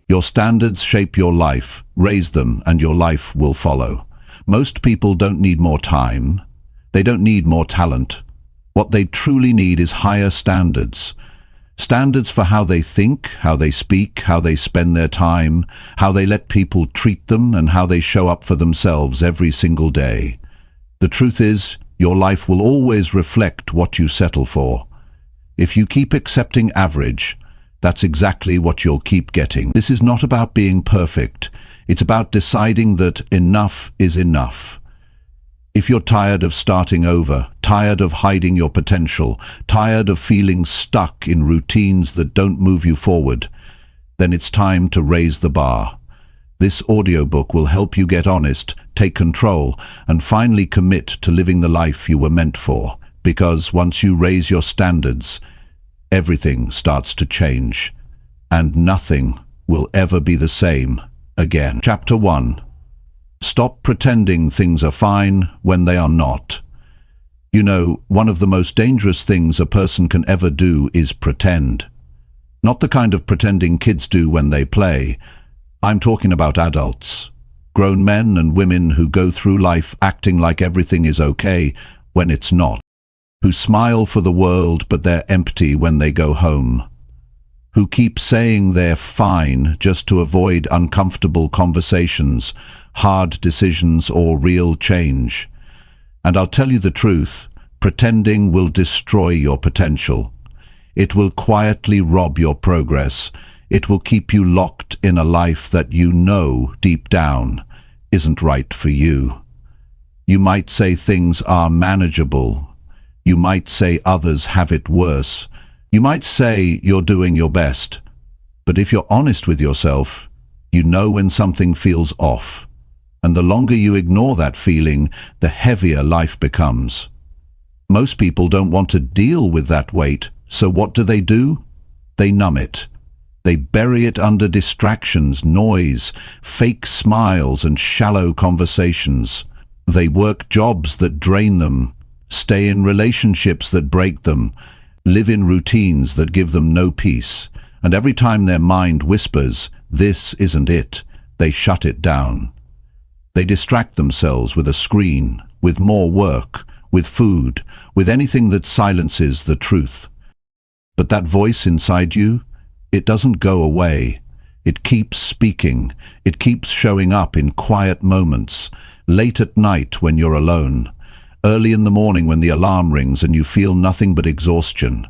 Your standards shape your life. Raise them and your life will follow. Most people don't need more time. They don't need more talent. What they truly need is higher standards. Standards for how they think, how they speak, how they spend their time, how they let people treat them, and how they show up for themselves every single day. The truth is, your life will always reflect what you settle for. If you keep accepting average, that's exactly what you'll keep getting. This is not about being perfect. It's about deciding that enough is enough. If you're tired of starting over, tired of hiding your potential, tired of feeling stuck in routines that don't move you forward, then it's time to raise the bar. This audiobook will help you get honest, take control, and finally commit to living the life you were meant for. Because once you raise your standards, everything starts to change, and nothing will ever be the same again. Chapter 1. Stop pretending things are fine when they are not. You know, one of the most dangerous things a person can ever do is pretend. Not the kind of pretending kids do when they play. I'm talking about adults. Grown men and women who go through life acting like everything is okay when it's not. Who smile for the world but they're empty when they go home. Who keep saying they're fine just to avoid uncomfortable conversations, hard decisions, or real change. And I'll tell you the truth, pretending will destroy your potential. It will quietly rob your progress. It will keep you locked in a life that you know deep down isn't right for you. You might say things are manageable. You might say others have it worse. You might say you're doing your best. But if you're honest with yourself, you know when something feels off. And the longer you ignore that feeling, the heavier life becomes. Most people don't want to deal with that weight, so what do? They numb it. They bury it under distractions, noise, fake smiles, and shallow conversations. They work jobs that drain them, stay in relationships that break them, live in routines that give them no peace. And every time their mind whispers, "This isn't it," they shut it down. They distract themselves with a screen, with more work, with food, with anything that silences the truth. But that voice inside you, it doesn't go away. It keeps speaking. It keeps showing up in quiet moments, late at night when you're alone, early in the morning when the alarm rings and you feel nothing but exhaustion,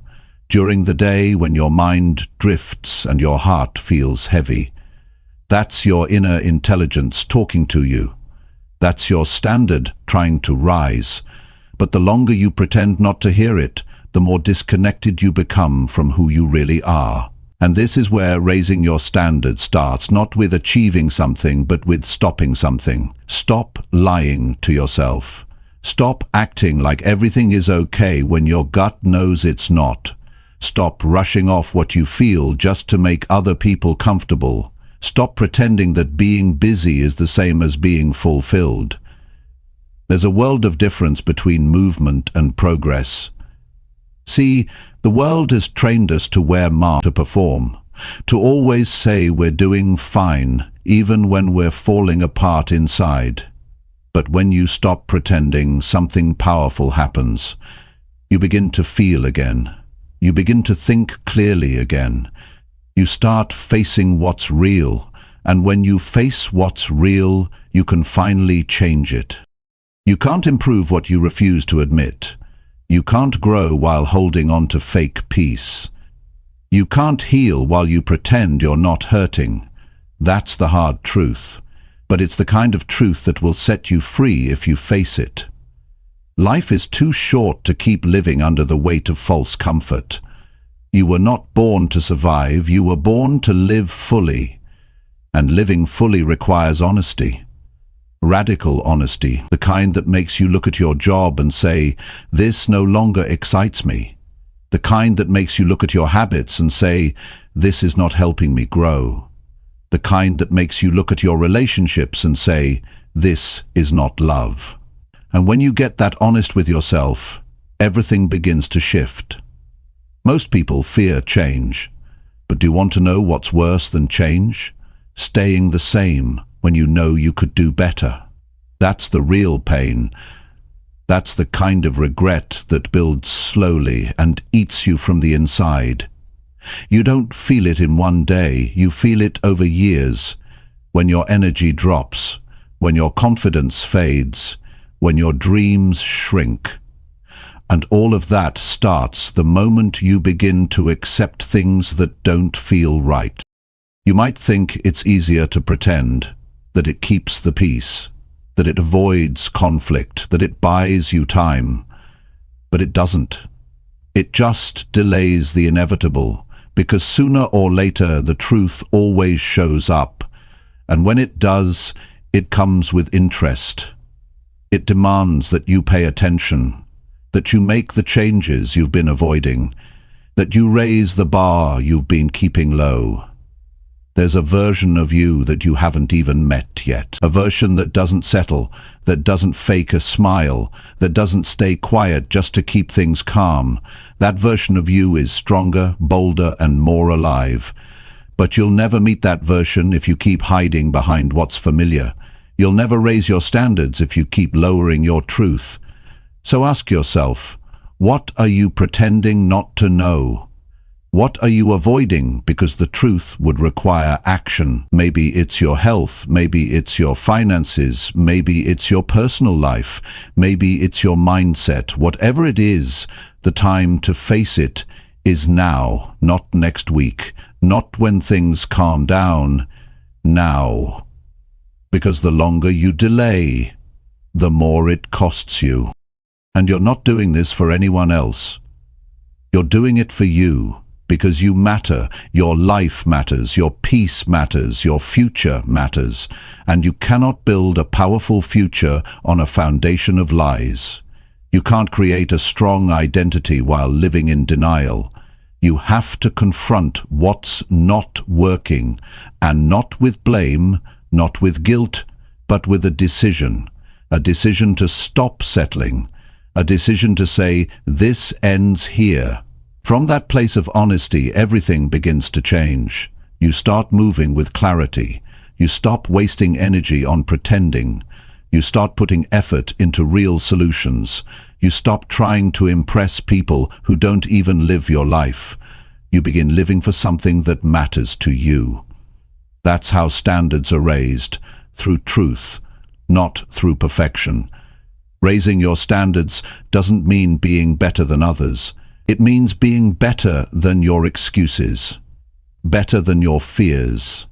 during the day when your mind drifts and your heart feels heavy. That's your inner intelligence talking to you. That's your standard trying to rise. But the longer you pretend not to hear it, the more disconnected you become from who you really are. And this is where raising your standards starts, not with achieving something, but with stopping something. Stop lying to yourself. Stop acting like everything is okay when your gut knows it's not. Stop rushing off what you feel just to make other people comfortable. Stop pretending that being busy is the same as being fulfilled. There's a world of difference between movement and progress. See, the world has trained us to wear masks to perform, to always say we're doing fine, even when we're falling apart inside. But when you stop pretending, something powerful happens. You begin to feel again. You begin to think clearly again. You start facing what's real, and when you face what's real, you can finally change it. You can't improve what you refuse to admit. You can't grow while holding on to fake peace. You can't heal while you pretend you're not hurting. That's the hard truth. But it's the kind of truth that will set you free if you face it. Life is too short to keep living under the weight of false comfort. You were not born to survive, you were born to live fully. And living fully requires honesty. Radical honesty, the kind that makes you look at your job and say, "This no longer excites me." The kind that makes you look at your habits and say, "This is not helping me grow." The kind that makes you look at your relationships and say, "This is not love." And when you get that honest with yourself, everything begins to shift. Most people fear change. But do you want to know what's worse than change? staying the same when you know you could do better. That's the real pain. That's the kind of regret that builds slowly and eats you from the inside. You don't feel it in one day, you feel it over years, when your energy drops, when your confidence fades, when your dreams shrink. And all of that starts the moment you begin to accept things that don't feel right. You might think it's easier to pretend, that it keeps the peace, that it avoids conflict, that it buys you time. But it doesn't. It just delays the inevitable, because sooner or later the truth always shows up. And when it does, it comes with interest. It demands that you pay attention, that you make the changes you've been avoiding, that you raise the bar you've been keeping low. There's a version of you that you haven't even met yet, a version that doesn't settle, that doesn't fake a smile, that doesn't stay quiet just to keep things calm. That version of you is stronger, bolder, and more alive. But you'll never meet that version if you keep hiding behind what's familiar. You'll never raise your standards if you keep lowering your truth. So ask yourself, what are you pretending not to know? What are you avoiding because the truth would require action? Maybe it's your health, maybe it's your finances, maybe it's your personal life, maybe it's your mindset. Whatever it is, the time to face it is now, not next week, not when things calm down, now. Because the longer you delay, the more it costs you. And you're not doing this for anyone else. You're doing it for you. Because you matter, your life matters, your peace matters, your future matters, and you cannot build a powerful future on a foundation of lies. You can't create a strong identity while living in denial. You have to confront what's not working, and not with blame, not with guilt, but with a decision to stop settling, a decision to say, this ends here. From that place of honesty, everything begins to change. You start moving with clarity. You stop wasting energy on pretending. You start putting effort into real solutions. You stop trying to impress people who don't even live your life. You begin living for something that matters to you. That's how standards are raised, through truth, not through perfection. Raising your standards doesn't mean being better than others. It means being better than your excuses, better than your fears,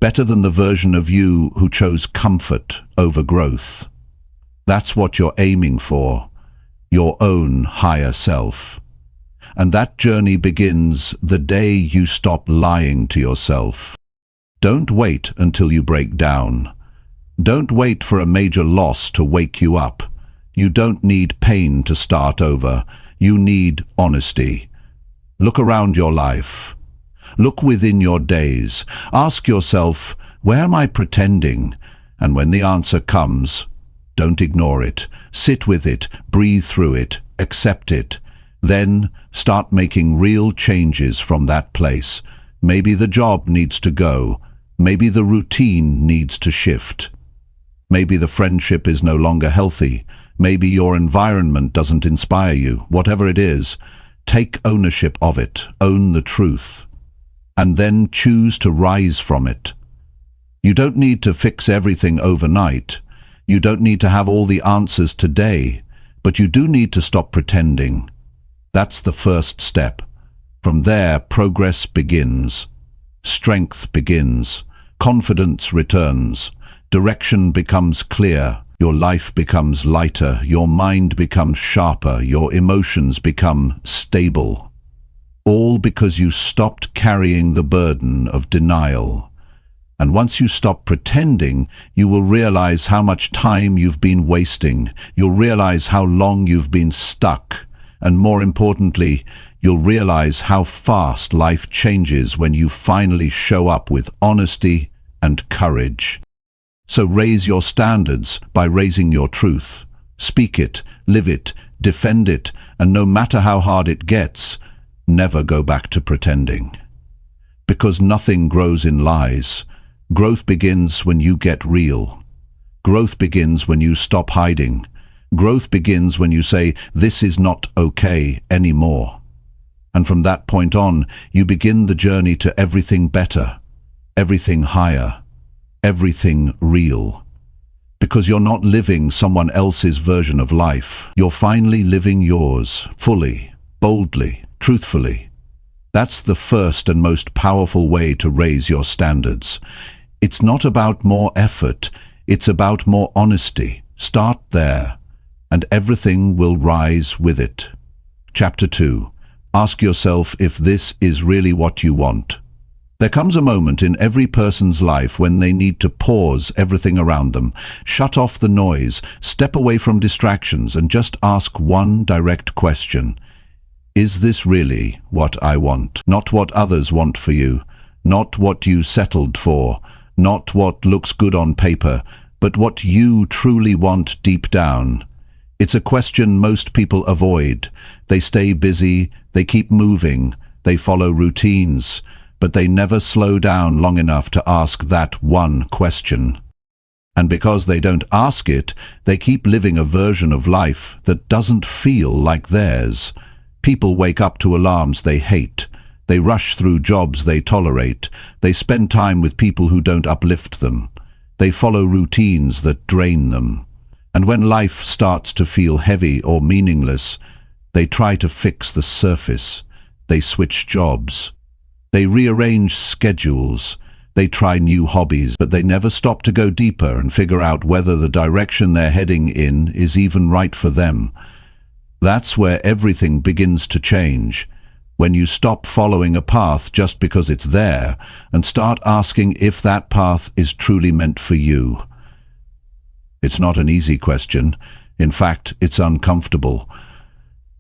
better than the version of you who chose comfort over growth. That's what you're aiming for, your own higher self. And that journey begins the day you stop lying to yourself. Don't wait until you break down. Don't wait for a major loss to wake you up. You don't need pain to start over. You need honesty. Look around your life. Look within your days. Ask yourself, where am I pretending? And when the answer comes, don't ignore it. Sit with it, breathe through it, accept it. Then start making real changes from that place. Maybe the job needs to go. Maybe the routine needs to shift. Maybe the friendship is no longer healthy. Maybe your environment doesn't inspire you. Whatever it is, take ownership of it, own the truth, and then choose to rise from it. You don't need to fix everything overnight. You don't need to have all the answers today, but you do need to stop pretending. That's the first step. From there, progress begins. Strength begins. Confidence returns. Direction becomes clear. Your life becomes lighter, your mind becomes sharper, your emotions become stable. All because you stopped carrying the burden of denial. And once you stop pretending, you will realize how much time you've been wasting. You'll realize how long you've been stuck. And more importantly, you'll realize how fast life changes when you finally show up with honesty and courage. So raise your standards by raising your truth. Speak it, live it, defend it, and no matter how hard it gets, never go back to pretending. Because nothing grows in lies, Growth begins when you get real. Growth begins when you stop hiding. Growth begins when you say, "This is not okay anymore." And from that point on, you begin the journey to everything better, everything higher, everything real. Because you're not living someone else's version of life. You're finally living yours, fully, boldly, truthfully. That's the first and most powerful way to raise your standards. It's not about more effort, it's about more honesty. Start there, and everything will rise with it. Chapter 2. Ask yourself if this is really what you want. There comes a moment in every person's life when they need to pause everything around them, shut off the noise, step away from distractions, and just ask one direct question. Is this really what I want? Not what others want for you, not what you settled for, not what looks good on paper, but what you truly want deep down. It's a question most people avoid. They stay busy, they keep moving, they follow routines, but they never slow down long enough to ask that one question. And because they don't ask it, they keep living a version of life that doesn't feel like theirs. People wake up to alarms they hate. They rush through jobs they tolerate. They spend time with people who don't uplift them. They follow routines that drain them. And when life starts to feel heavy or meaningless, they try to fix the surface. They switch jobs. They rearrange schedules. They try new hobbies, but they never stop to go deeper and figure out whether the direction they're heading in is even right for them. That's where everything begins to change. When you stop following a path just because it's there and start asking if that path is truly meant for you. It's not an easy question. In fact, it's uncomfortable.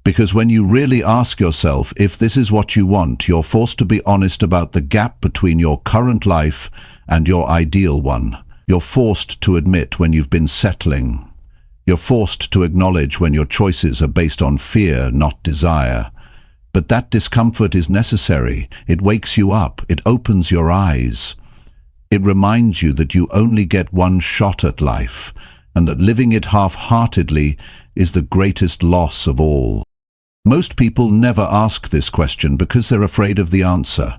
Because when you really ask yourself if this is what you want, you're forced to be honest about the gap between your current life and your ideal one. You're forced to admit when you've been settling. You're forced to acknowledge when your choices are based on fear, not desire. But that discomfort is necessary. It wakes you up. It opens your eyes. It reminds you that you only get one shot at life, and that living it half-heartedly is the greatest loss of all. Most people never ask this question because they're afraid of the answer.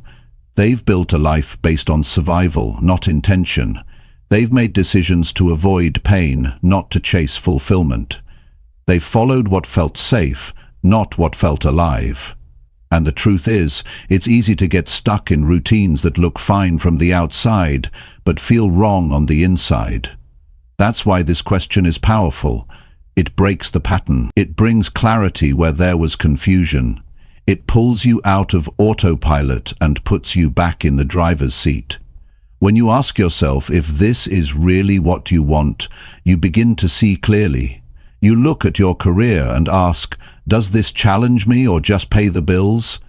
They've built a life based on survival, not intention. They've made decisions to avoid pain, not to chase fulfillment. They've followed what felt safe, not what felt alive. And the truth is, it's easy to get stuck in routines that look fine from the outside, but feel wrong on the inside. That's why this question is powerful. It breaks the pattern. It brings clarity where there was confusion. It pulls you out of autopilot and puts you back in the driver's seat. When you ask yourself if this is really what you want, you begin to see clearly. You look at your career and ask, does this challenge me or just pay the bills?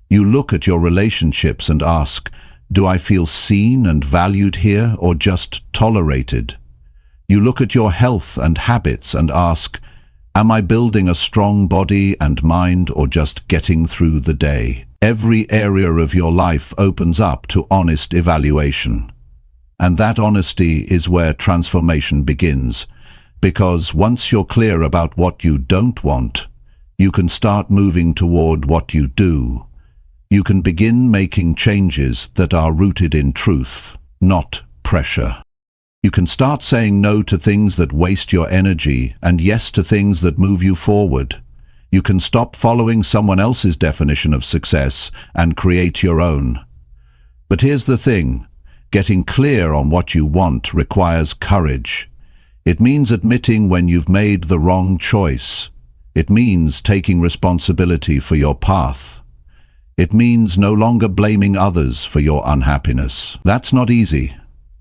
You look at your relationships and ask, do I feel seen and valued here or just tolerated? You look at your health and habits and ask, am I building a strong body and mind or just getting through the day? Every area of your life opens up to honest evaluation. And that honesty is where transformation begins. Because once you're clear about what you don't want, you can start moving toward what you do. You can begin making changes that are rooted in truth, not pressure. You can start saying no to things that waste your energy and yes to things that move you forward. You can stop following someone else's definition of success and create your own. But here's the thing, getting clear on what you want requires courage. It means admitting when you've made the wrong choice. It means taking responsibility for your path. It means no longer blaming others for your unhappiness. That's not easy,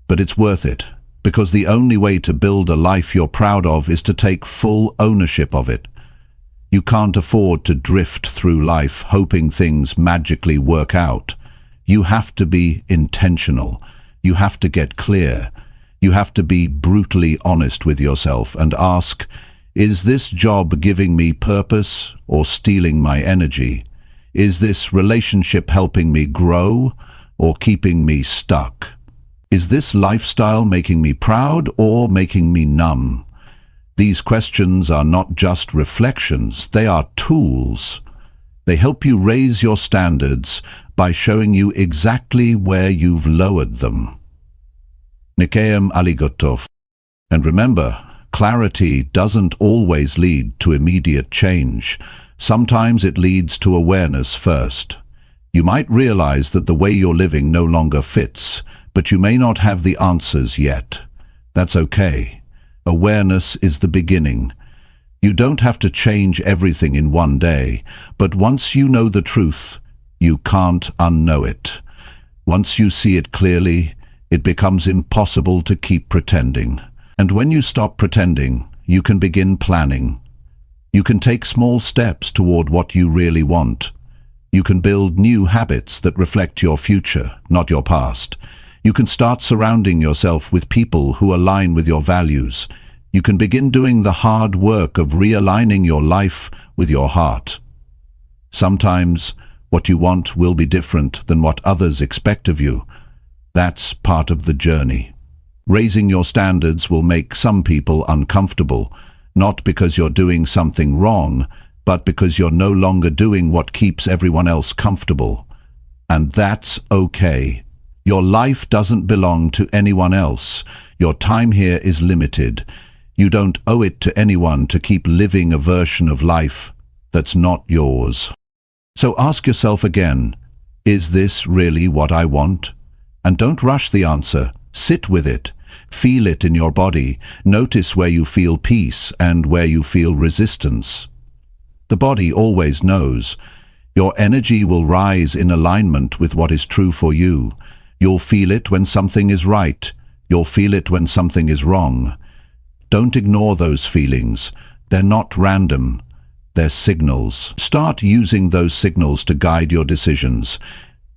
but it's worth it, because the only way to build a life you're proud of is to take full ownership of it. You can't afford to drift through life hoping things magically work out. You have to be intentional. You have to get clear. You have to be brutally honest with yourself and ask, is this job giving me purpose or stealing my energy? Is this relationship helping me grow or keeping me stuck? Is this lifestyle making me proud or making me numb? These questions are not just reflections, they are tools. They help you raise your standards by showing you exactly where you've lowered them. Nikayem Aligotov. And remember, clarity doesn't always lead to immediate change. Sometimes it leads to awareness first. You might realize that the way you're living no longer fits, but you may not have the answers yet. That's okay. Awareness is the beginning. You don't have to change everything in one day, but once you know the truth, you can't unknow it. Once you see it clearly, it becomes impossible to keep pretending. And when you stop pretending, you can begin planning. You can take small steps toward what you really want. You can build new habits that reflect your future, not your past. You can start surrounding yourself with people who align with your values. You can begin doing the hard work of realigning your life with your heart. Sometimes what you want will be different than what others expect of you. That's part of the journey. Raising your standards will make some people uncomfortable, not because you're doing something wrong, but because you're no longer doing what keeps everyone else comfortable. And that's okay. Your life doesn't belong to anyone else. Your time here is limited. You don't owe it to anyone to keep living a version of life that's not yours. So ask yourself again, is this really what I want? And don't rush the answer. Sit with it. Feel it in your body. Notice where you feel peace and where you feel resistance. The body always knows. Your energy will rise in alignment with what is true for you. You'll feel it when something is right. You'll feel it when something is wrong. Don't ignore those feelings. They're not random. They're signals. Start using those signals to guide your decisions.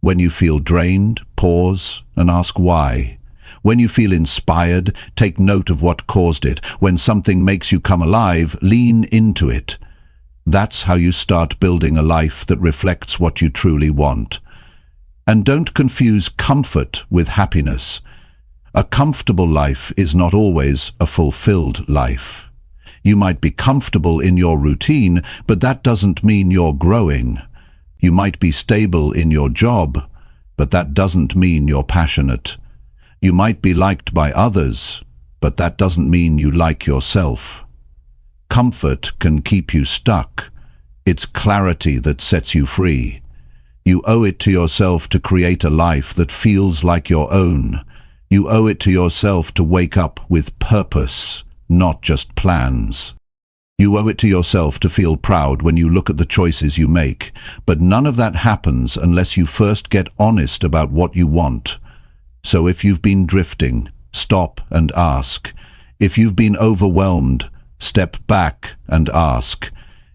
When you feel drained, pause and ask why. When you feel inspired, take note of what caused it. When something makes you come alive, lean into it. That's how you start building a life that reflects what you truly want. And don't confuse comfort with happiness. A comfortable life is not always a fulfilled life. You might be comfortable in your routine, but that doesn't mean you're growing. You might be stable in your job, but that doesn't mean you're passionate. You might be liked by others, but that doesn't mean you like yourself. Comfort can keep you stuck. It's clarity that sets you free. You owe it to yourself to create a life that feels like your own. You owe it to yourself to wake up with purpose, not just plans. You owe it to yourself to feel proud when you look at the choices you make, but none of that happens unless you first get honest about what you want. So if you've been drifting, stop and ask. If you've been overwhelmed, step back and ask.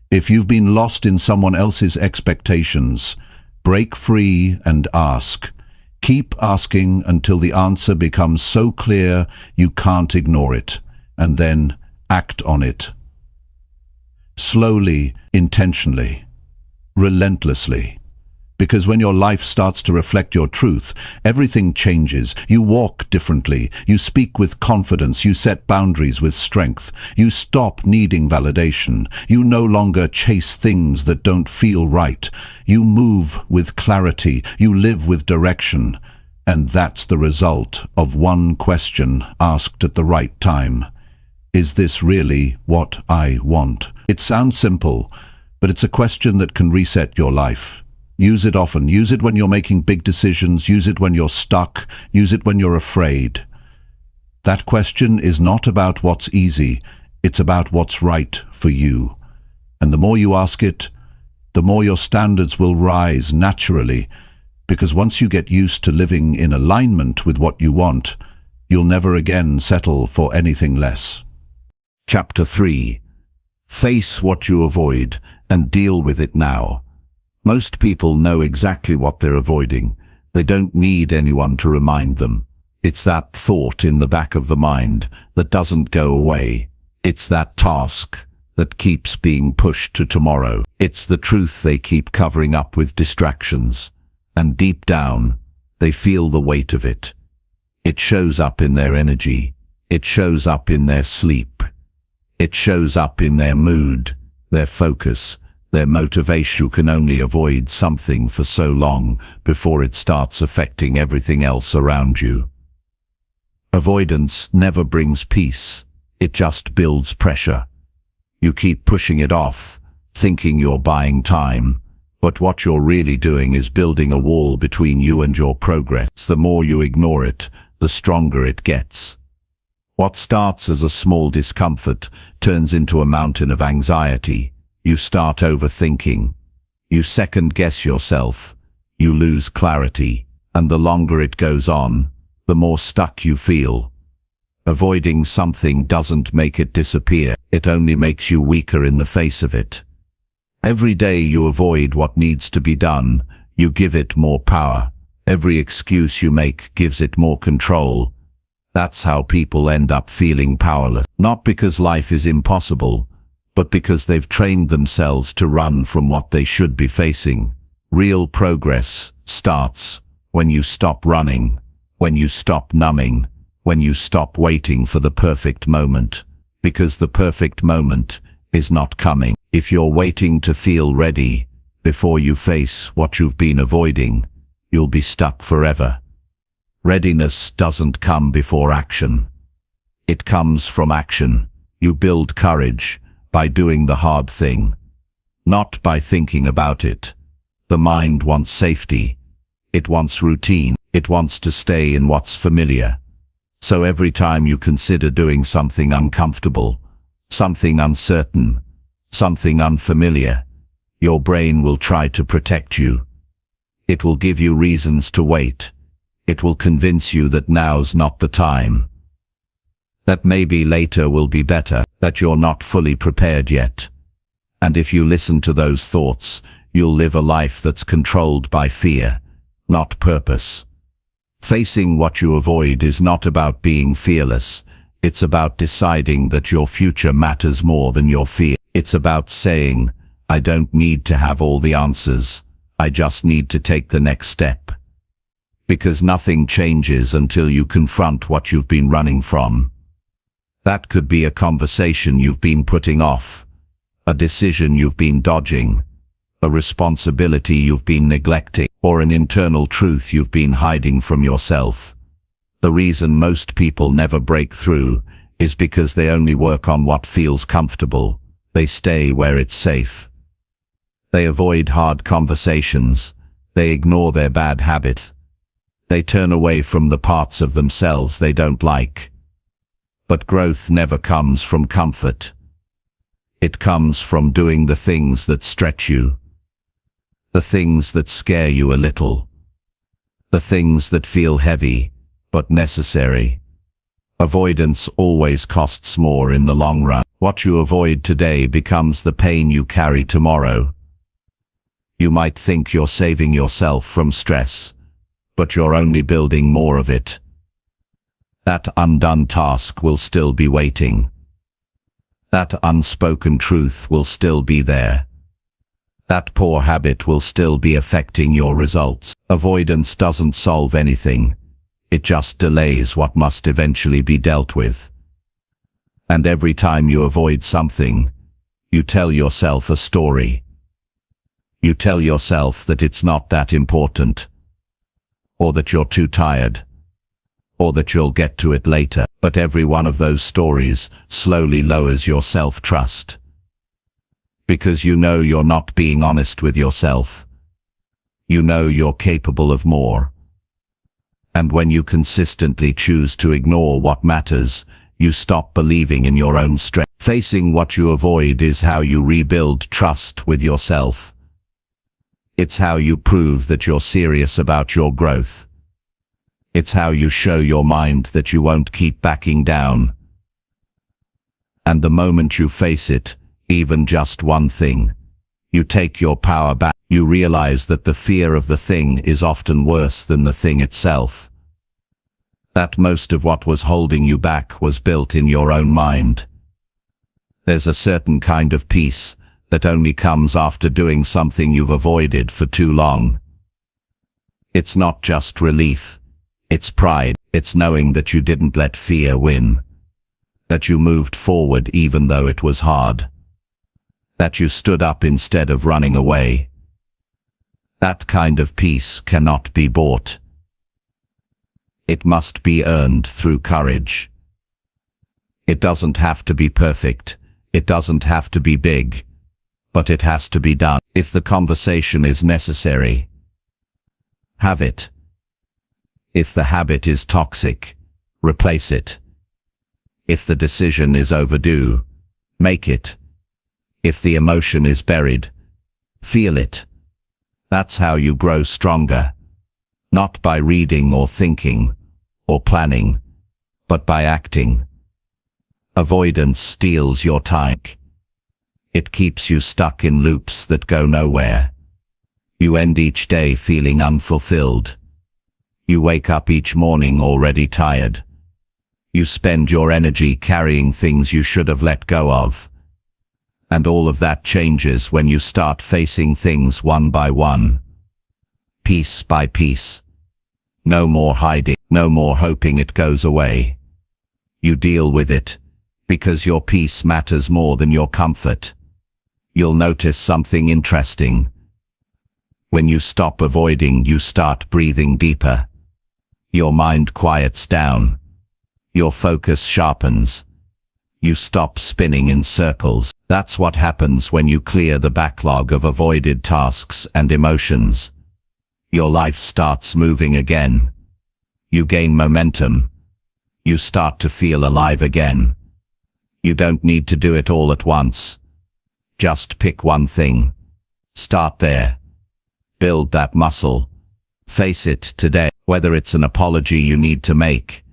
If you've been lost in someone else's expectations, break free and ask. Keep asking until the answer becomes so clear you can't ignore it, and then act on it. Slowly, intentionally, relentlessly. Because when your life starts to reflect your truth, everything changes. You walk differently. You speak with confidence. You set boundaries with strength. You stop needing validation. You no longer chase things that don't feel right. You move with clarity. You live with direction. And that's the result of one question asked at the right time. Is this really what I want? It sounds simple, but it's a question that can reset your life. Use it often. Use it when you're making big decisions. Use it when you're stuck. Use it when you're afraid. That question is not about what's easy. It's about what's right for you. And the more you ask it, the more your standards will rise naturally, because once you get used to living in alignment with what you want, you'll never again settle for anything less. Chapter 3. Face what you avoid and deal with it now. Most people know exactly what they're avoiding. They don't need anyone to remind them. It's that thought in the back of the mind that doesn't go away. It's that task that keeps being pushed to tomorrow. It's the truth they keep covering up with distractions. And deep down, they feel the weight of it. It shows up in their energy. It shows up in their sleep. It shows up in their mood, their focus, their motivation. You can only avoid something for so long before it starts affecting everything else around you. Avoidance never brings peace. It just builds pressure. You keep pushing it off, thinking you're buying time, but what you're really doing is building a wall between you and your progress. The more you ignore it, the stronger it gets. What starts as a small discomfort turns into a mountain of anxiety. You start overthinking. You second-guess yourself. You lose clarity. And the longer it goes on, the more stuck you feel. Avoiding something doesn't make it disappear. It only makes you weaker in the face of it. Every day you avoid what needs to be done, you give it more power. Every excuse you make gives it more control. That's how people end up feeling powerless. Not because life is impossible, but because they've trained themselves to run from what they should be facing. Real progress starts when you stop running, when you stop numbing, when you stop waiting for the perfect moment, because the perfect moment is not coming. If you're waiting to feel ready before you face what you've been avoiding, you'll be stuck forever. Readiness doesn't come before action. It comes from action. You build courage by doing the hard thing, not by thinking about it. The mind wants safety. It wants routine. It wants to stay in what's familiar. So every time you consider doing something uncomfortable, something uncertain, something unfamiliar, your brain will try to protect you. It will give you reasons to wait. It will convince you that now's not the time, that maybe later will be better, that you're not fully prepared yet. And if you listen to those thoughts, you'll live a life that's controlled by fear, not purpose. Facing what you avoid is not about being fearless. It's about deciding that your future matters more than your fear. It's about saying, I don't need to have all the answers. I just need to take the next step. Because nothing changes until you confront what you've been running from. That could be a conversation you've been putting off, a decision you've been dodging, a responsibility you've been neglecting, or an internal truth you've been hiding from yourself. The reason most people never break through is because they only work on what feels comfortable. They stay where it's safe. They avoid hard conversations. They ignore their bad habits. They turn away from the parts of themselves they don't like. But growth never comes from comfort. It comes from doing the things that stretch you. The things that scare you a little. The things that feel heavy, but necessary. Avoidance always costs more in the long run. What you avoid today becomes the pain you carry tomorrow. You might think you're saving yourself from stress, but you're only building more of it. That undone task will still be waiting. That unspoken truth will still be there. That poor habit will still be affecting your results. Avoidance doesn't solve anything. It just delays what must eventually be dealt with. And every time you avoid something, you tell yourself a story. You tell yourself that it's not that important, or that you're too tired, or that you'll get to it later. But every one of those stories slowly lowers your self-trust. Because you know you're not being honest with yourself. You know you're capable of more. And when you consistently choose to ignore what matters, you stop believing in your own strength. Facing what you avoid is how you rebuild trust with yourself. It's how you prove that you're serious about your growth. It's how you show your mind that you won't keep backing down. And the moment you face it, even just one thing, you take your power back. You realize that the fear of the thing is often worse than the thing itself. That most of what was holding you back was built in your own mind. There's a certain kind of peace that only comes after doing something you've avoided for too long. It's not just relief, it's pride. It's knowing that you didn't let fear win, that you moved forward even though it was hard, that you stood up instead of running away. That kind of peace cannot be bought. It must be earned through courage. It doesn't have to be perfect. It doesn't have to be big. But it has to be done. If the conversation is necessary, have it. If the habit is toxic, replace it. If the decision is overdue, make it. If the emotion is buried, feel it. That's how you grow stronger. Not by reading or thinking or planning, but by acting. Avoidance steals your time. It keeps you stuck in loops that go nowhere. You end each day feeling unfulfilled. You wake up each morning already tired. You spend your energy carrying things you should have let go of. And all of that changes when you start facing things one by one, piece by piece. No more hiding, no more hoping it goes away. You deal with it, because your peace matters more than your comfort. You'll notice something interesting. When you stop avoiding, you start breathing deeper. Your mind quiets down. Your focus sharpens. You stop spinning in circles. That's what happens when you clear the backlog of avoided tasks and emotions. Your life starts moving again. You gain momentum. You start to feel alive again. You don't need to do it all at once. Just pick one thing. Start there. Build that muscle. Face it today. Whether it's an apology you need to make,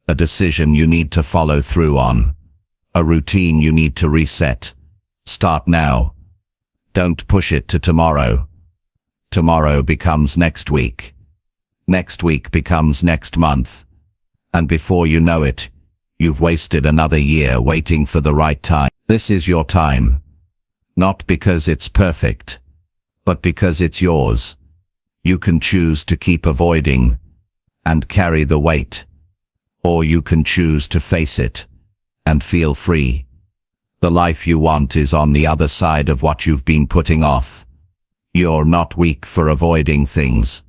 a decision you need to follow through on, a routine you need to reset. Start now. Don't push it to tomorrow. Tomorrow becomes next week. Next week becomes next month. And before you know it, you've wasted another year waiting for the right time. This is your time. Not because it's perfect, but because it's yours. You can choose to keep avoiding and carry the weight, or you can choose to face it and feel free. The life you want is on the other side of what you've been putting off. You're not weak for avoiding things.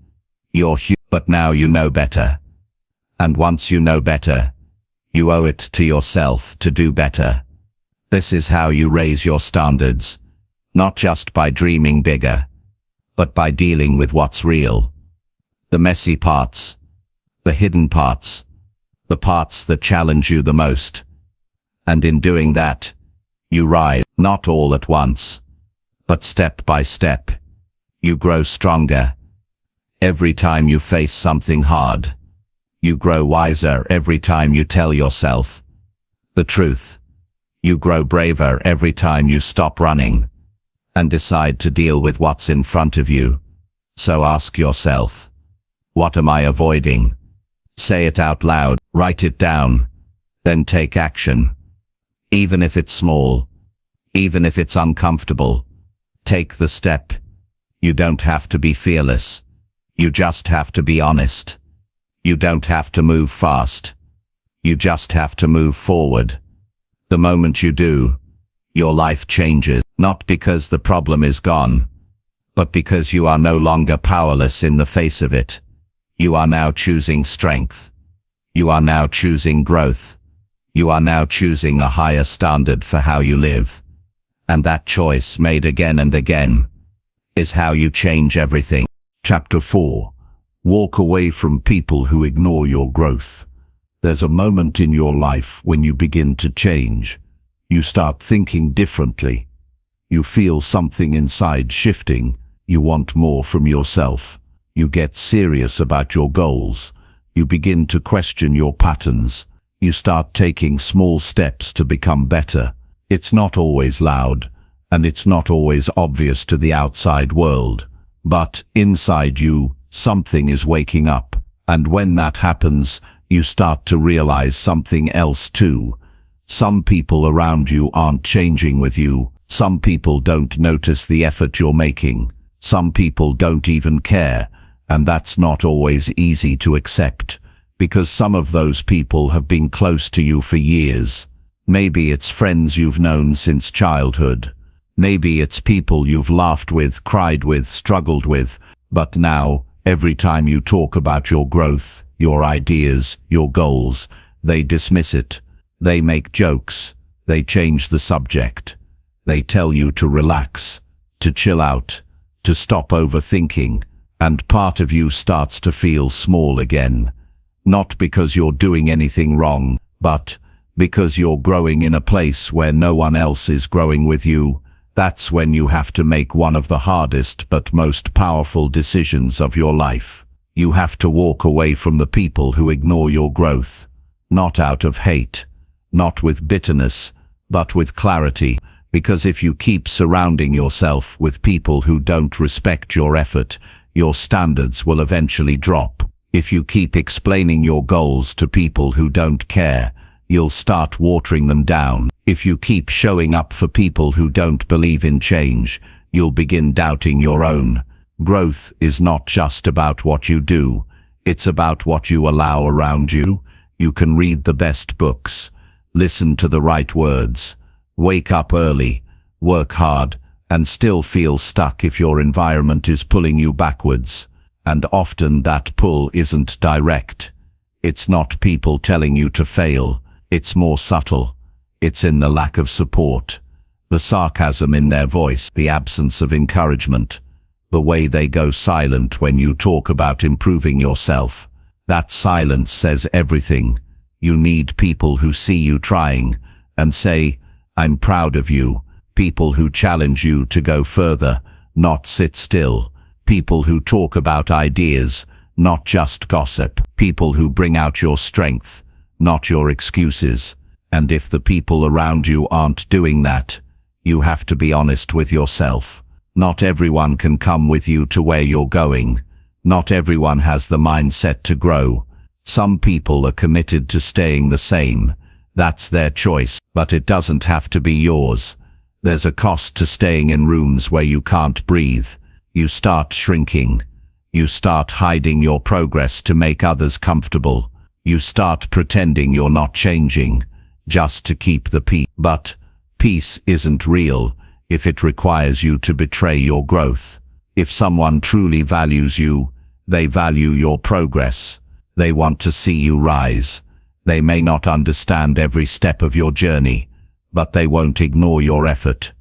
You're human, but now you know better. And once you know better, you owe it to yourself to do better. This is how you raise your standards, not just by dreaming bigger, but by dealing with what's real. The messy parts, the hidden parts, the parts that challenge you the most. And in doing that, you rise, not all at once, but step by step. You grow stronger. Every time you face something hard, you grow wiser every time you tell yourself the truth. You grow braver every time you stop running and decide to deal with what's in front of you. So ask yourself, what am I avoiding? Say it out loud, write it down, then take action. Even if it's small, even if it's uncomfortable, take the step. You don't have to be fearless. You just have to be honest. You don't have to move fast. You just have to move forward. The moment you do, your life changes, not because the problem is gone, but because you are no longer powerless in the face of it. You are now choosing strength. You are now choosing growth. You are now choosing a higher standard for how you live. And that choice, made again and again, is how you change everything. Chapter 4. Walk away from people who ignore your growth. There's a moment in your life when you begin to change. You start thinking differently. You feel something inside shifting. You want more from yourself. You get serious about your goals. You begin to question your patterns. You start taking small steps to become better. It's not always loud, and it's not always obvious to the outside world. But inside you, something is waking up. And when that happens, you start to realize something else too. Some people around you aren't changing with you. Some people don't notice the effort you're making. Some people don't even care. And that's not always easy to accept, because some of those people have been close to you for years. Maybe it's friends you've known since childhood. Maybe it's people you've laughed with, cried with, struggled with, but now, every time you talk about your growth, your ideas, your goals, they dismiss it. They make jokes. They change the subject. They tell you to relax, to chill out, to stop overthinking, and part of you starts to feel small again. Not because you're doing anything wrong, but because you're growing in a place where no one else is growing with you. That's when you have to make one of the hardest but most powerful decisions of your life. You have to walk away from the people who ignore your growth, not out of hate, not with bitterness, but with clarity. Because if you keep surrounding yourself with people who don't respect your effort, your standards will eventually drop. If you keep explaining your goals to people who don't care, you'll start watering them down. If you keep showing up for people who don't believe in change, you'll begin doubting your own. Growth is not just about what you do, it's about what you allow around you. You can read the best books, listen to the right words, wake up early, work hard, and still feel stuck if your environment is pulling you backwards. And often that pull isn't direct. It's not people telling you to fail, it's more subtle. It's in the lack of support, the sarcasm in their voice, the absence of encouragement, the way they go silent when you talk about improving yourself. That silence says everything. You need people who see you trying and say, "I'm proud of you." People who challenge you to go further, not sit still. People who talk about ideas, not just gossip. People who bring out your strength, not your excuses. And if the people around you aren't doing that, you have to be honest with yourself. Not everyone can come with you to where you're going. Not everyone has the mindset to grow. Some people are committed to staying the same. That's their choice, but it doesn't have to be yours. There's a cost to staying in rooms where you can't breathe. You start shrinking. You start hiding your progress to make others comfortable. You start pretending you're not changing, just to keep the peace. But peace isn't real if it requires you to betray your growth. If someone truly values you, they value your progress. They want to see you rise. They may not understand every step of your journey, but they won't ignore your effort.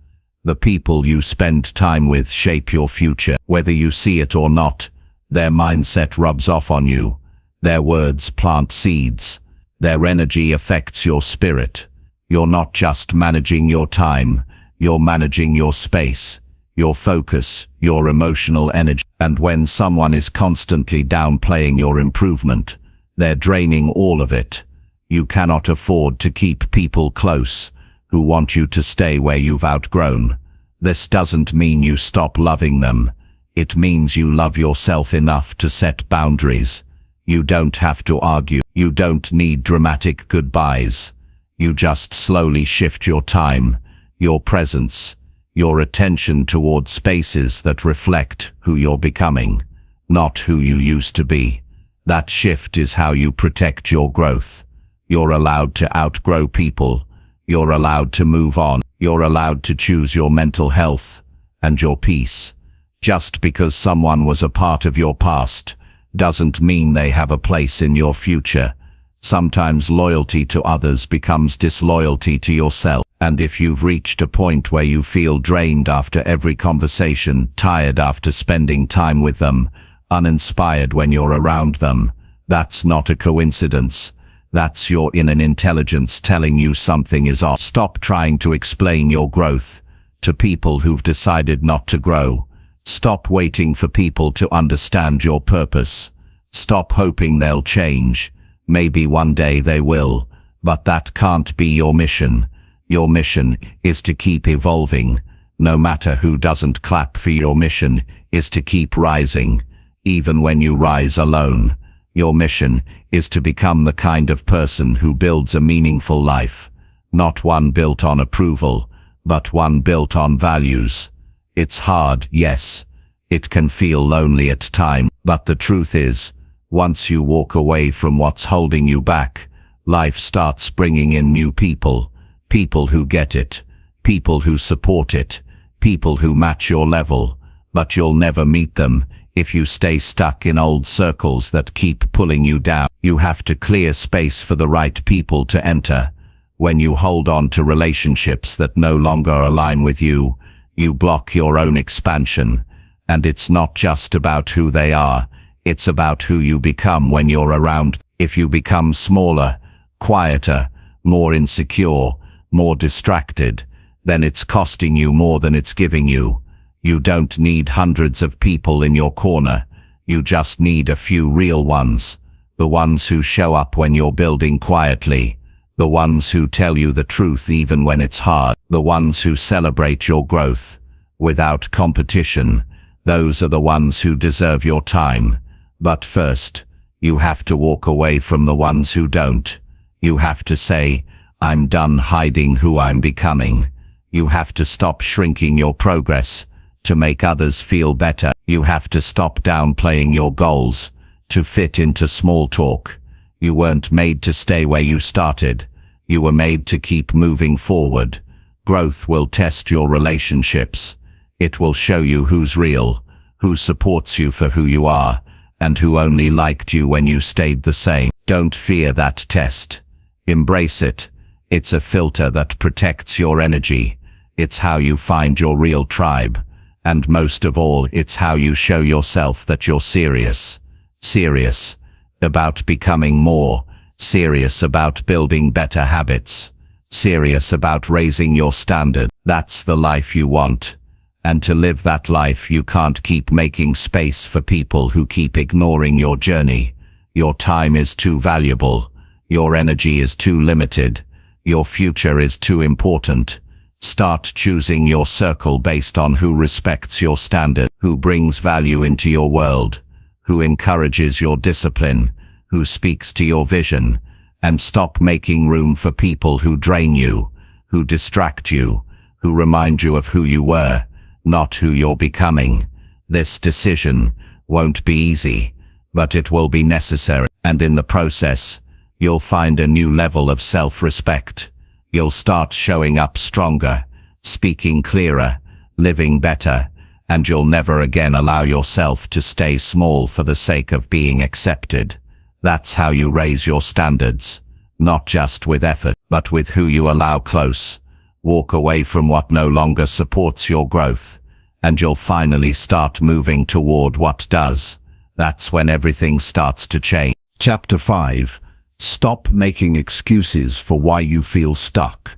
The people you spend time with shape your future. Whether you see it or not, their mindset rubs off on you. Their words plant seeds. Their energy affects your spirit. You're not just managing your time, you're managing your space, your focus, your emotional energy. And when someone is constantly downplaying your improvement, they're draining all of it. You cannot afford to keep people close who want you to stay where you've outgrown. This doesn't mean you stop loving them. It means you love yourself enough to set boundaries. You don't have to argue. You don't need dramatic goodbyes. You just slowly shift your time, your presence, your attention toward spaces that reflect who you're becoming, not who you used to be. That shift is how you protect your growth. You're allowed to outgrow people. You're allowed to move on. You're allowed to choose your mental health and your peace. Just because someone was a part of your past doesn't mean they have a place in your future. Sometimes loyalty to others becomes disloyalty to yourself. And if you've reached a point where you feel drained after every conversation, tired after spending time with them, uninspired when you're around them, that's not a coincidence. That's your inner intelligence telling you something is off. Stop trying to explain your growth to people who've decided not to grow. Stop waiting for people to understand your purpose. Stop hoping they'll change. Maybe one day they will, but that can't be your mission. Your mission is to keep evolving. No matter who doesn't clap for your mission is to keep rising, even when you rise alone. Your mission is to become the kind of person who builds a meaningful life, not one built on approval, but one built on values. It's hard, yes. It can feel lonely at times, but the truth is, Once you walk away from what's holding you back, life starts bringing in new people, people who get it, people who support it, people who match your level, but you'll never meet them if you stay stuck in old circles that keep pulling you down. You have to clear space for the right people to enter. When you hold on to relationships that no longer align with you, you block your own expansion. And it's not just about who they are, it's about who you become when you're around. If you become smaller, quieter, more insecure, more distracted, then it's costing you more than it's giving you. You don't need hundreds of people in your corner. You just need a few real ones. The ones who show up when you're building quietly. The ones who tell you the truth even when it's hard. The ones who celebrate your growth without competition. Those are the ones who deserve your time. But first, you have to walk away from the ones who don't. You have to say, I'm done hiding who I'm becoming. You have to stop shrinking your progress to make others feel better. You have to stop downplaying your goals to fit into small talk. You weren't made to stay where you started. You were made to keep moving forward. Growth will test your relationships. It will show you who's real, who supports you for who you are, and who only liked you when you stayed the same. Don't fear that test. Embrace it. It's a filter that protects your energy. It's how you find your real tribe. And most of all, it's how you show yourself that you're serious. Serious about becoming more. Serious about building better habits. Serious about raising your standard. That's the life you want. And to live that life, you can't keep making space for people who keep ignoring your journey. Your time is too valuable. Your energy is too limited. Your future is too important. Start choosing your circle based on who respects your standard, who brings value into your world, who encourages your discipline, who speaks to your vision, and stop making room for people who drain you, who distract you, who remind you of who you were, not who you're becoming. This decision won't be easy, but it will be necessary, and in the process, you'll find a new level of self-respect. You'll start showing up stronger, speaking clearer, living better, and you'll never again allow yourself to stay small for the sake of being accepted. That's how you raise your standards, not just with effort, but with who you allow close. Walk away from what no longer supports your growth, and you'll finally start moving toward what does. That's when everything starts to change. Chapter 5. Stop making excuses for why you feel stuck.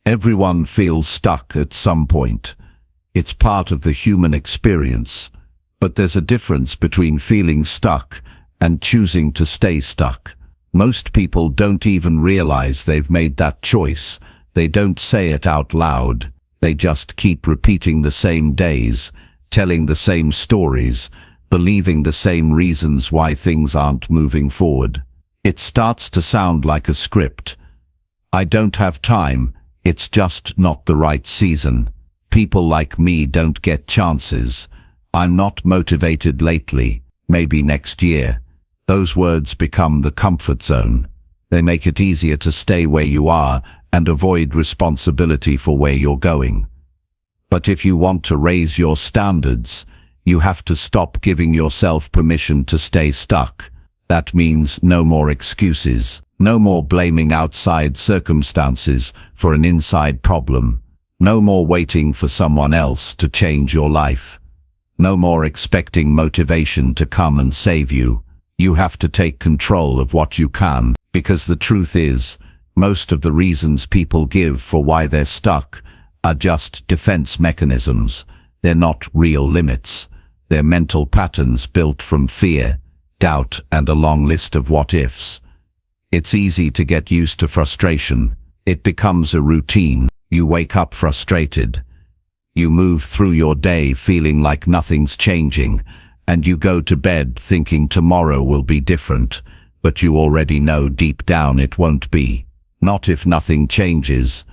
Everyone feels stuck at some point. It's part of the human experience. But there's a difference between feeling stuck and choosing to stay stuck. Most people don't even realize they've made that choice. They don't say it out loud. They just keep repeating the same days, telling the same stories, believing the same reasons why things aren't moving forward. It starts to sound like a script. I don't have time. It's just not the right season. People like me don't get chances. I'm not motivated lately. Maybe next year. Those words become the comfort zone. They make it easier to stay where you are and avoid responsibility for where you're going. But if you want to raise your standards, you have to stop giving yourself permission to stay stuck. That means no more excuses, no more blaming outside circumstances for an inside problem, no more waiting for someone else to change your life, no more expecting motivation to come and save you. You have to take control of what you can, because the truth is, most of the reasons people give for why they're stuck are just defense mechanisms. They're not real limits. They're mental patterns built from fear, doubt, and a long list of what-ifs. It's easy to get used to frustration. It becomes a routine. You wake up frustrated. You move through your day feeling like nothing's changing, and you go to bed thinking tomorrow will be different, but you already know deep down it won't be. Not if nothing changes.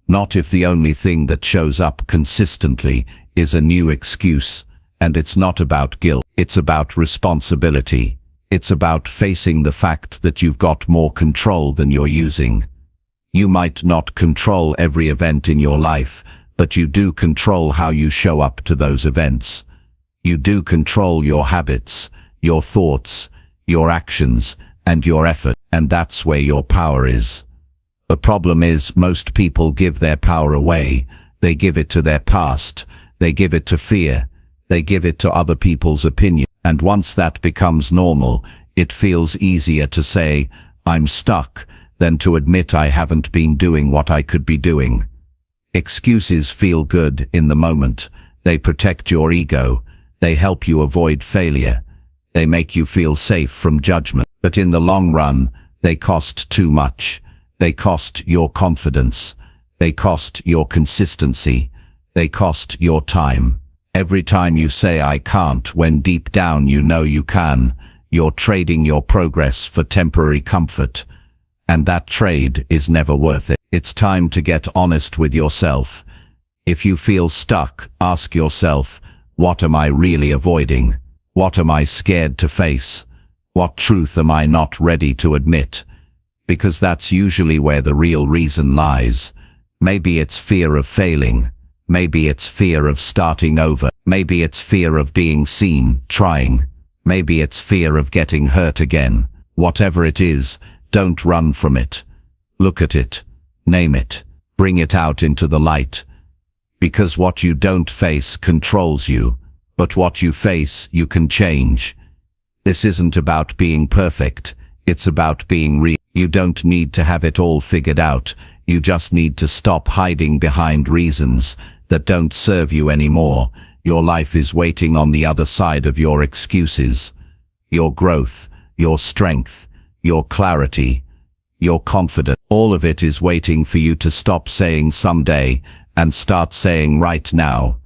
Not if the only thing that shows up consistently is a new excuse. And it's not about guilt. It's about responsibility. It's about facing the fact that you've got more control than you're using. You might not control every event in your life, but you do control how you show up to those events. You do control your habits, your thoughts, your actions, and your effort, and that's where your power is. The problem is most people give their power away. They give it to their past, they give it to fear, they give it to other people's opinion. And once that becomes normal, it feels easier to say, I'm stuck, than to admit I haven't been doing what I could be doing. Excuses feel good in the moment. They protect your ego. They help you avoid failure. They make you feel safe from judgment. But in the long run, they cost too much. They cost your confidence. They cost your consistency. They cost your time. Every time you say I can't when deep down you know you can, you're trading your progress for temporary comfort. And that trade is never worth it. It's time to get honest with yourself. If you feel stuck, ask yourself, what am I really avoiding? What am I scared to face? What truth am I not ready to admit? Because that's usually where the real reason lies. Maybe it's fear of failing. Maybe it's fear of starting over. Maybe it's fear of being seen, trying. Maybe it's fear of getting hurt again. Whatever it is, don't run from it. Look at it. Name it. Bring it out into the light. Because what you don't face controls you, but what you face you can change. This isn't about being perfect. It's about being real. You don't need to have it all figured out. You just need to stop hiding behind reasons that don't serve you anymore. Your life is waiting on the other side of your excuses. Your growth, your strength, your clarity, your confidence, all of it is waiting for you to stop saying someday and start saying right now.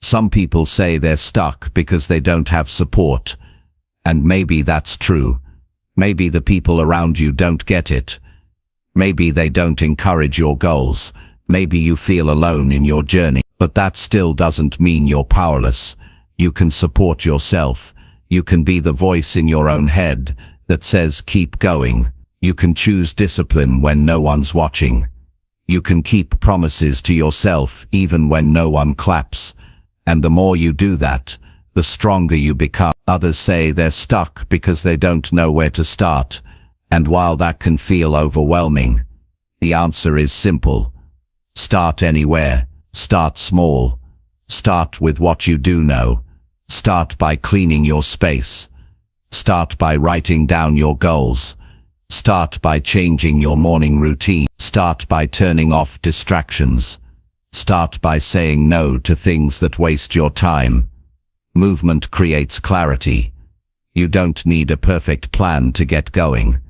Some people say they're stuck because they don't have support. And maybe that's true. Maybe the people around you don't get it. Maybe they don't encourage your goals. Maybe you feel alone in your journey. But that still doesn't mean you're powerless. You can support yourself. You can be the voice in your own head that says keep going. You can choose discipline when no one's watching. You can keep promises to yourself even when no one claps. And the more you do that, the stronger you become. Others say they're stuck because they don't know where to start. And while that can feel overwhelming, the answer is simple. Start anywhere. Start small. Start with what you do know. Start by cleaning your space. Start by writing down your goals. Start by changing your morning routine. Start by turning off distractions. Start by saying no to things that waste your time. Movement creates clarity. You don't need a perfect plan to get going.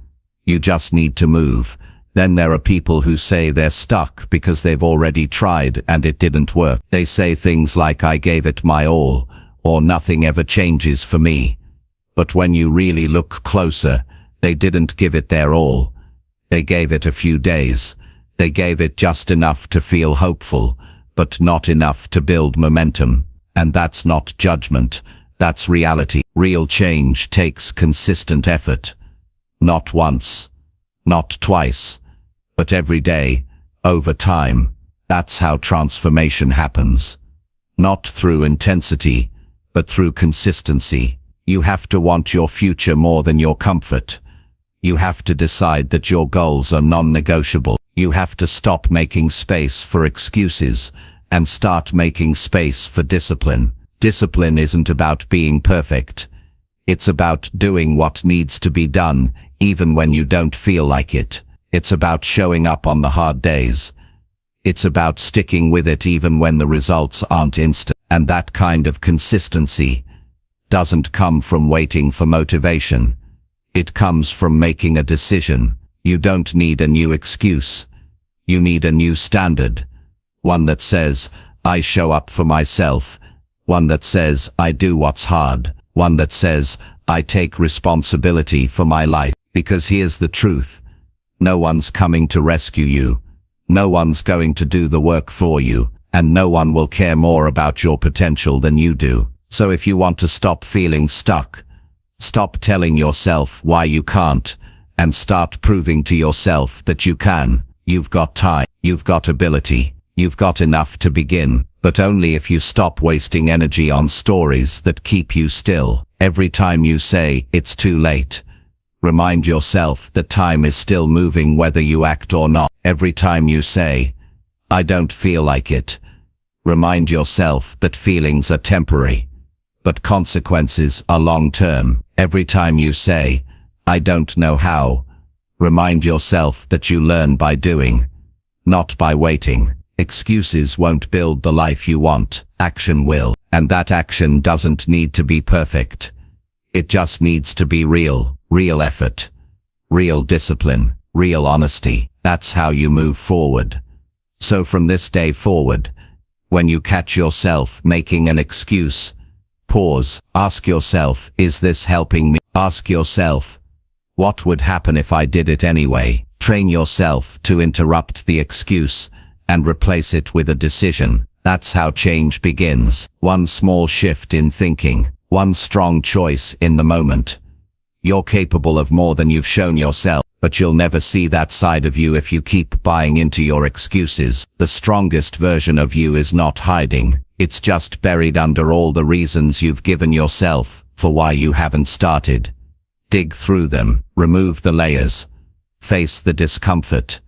You just need to move. Then there are people who say they're stuck because they've already tried and it didn't work. They say things like I gave it my all, or nothing ever changes for me. But when you really look closer, they didn't give it their all. They gave it a few days. They gave it just enough to feel hopeful, but not enough to build momentum. And that's not judgment, that's reality. Real change takes consistent effort. Not once, not twice, but every day, over time. That's how transformation happens. Not through intensity, but through consistency. You have to want your future more than your comfort. You have to decide that your goals are non-negotiable. You have to stop making space for excuses and start making space for discipline. Discipline isn't about being perfect. It's about doing what needs to be done, even when you don't feel like it. It's about showing up on the hard days. It's about sticking with it even when the results aren't instant. And that kind of consistency doesn't come from waiting for motivation. It comes from making a decision. You don't need a new excuse. You need a new standard. One that says, I show up for myself. One that says, I do what's hard. One that says, I take responsibility for my life. Because here's the truth. No one's coming to rescue you. No one's going to do the work for you. And no one will care more about your potential than you do. So if you want to stop feeling stuck, Stop telling yourself why you can't, and start proving to yourself that you can. You've got time, you've got ability, you've got enough to begin, but only if you stop wasting energy on stories that keep you still. Every time you say, it's too late, remind yourself that time is still moving whether you act or not. Every time you say, I don't feel like it, remind yourself that feelings are temporary, but consequences are long-term. Every time you say, I don't know how, remind yourself that you learn by doing, not by waiting. Excuses won't build the life you want, action will, and that action doesn't need to be perfect. It just needs to be real effort, real discipline, real honesty. That's how you move forward. So from this day forward, when you catch yourself making an excuse, pause, ask yourself, is this helping me? Ask yourself, what would happen if I did it anyway? Train yourself to interrupt the excuse and replace it with a decision. That's how change begins. One small shift in thinking, one strong choice in the moment. You're capable of more than you've shown yourself, but you'll never see that side of you if you keep buying into your excuses. The strongest version of you is not hiding. It's just buried under all the reasons you've given yourself for why you haven't started. Dig through them, remove the layers, face the discomfort.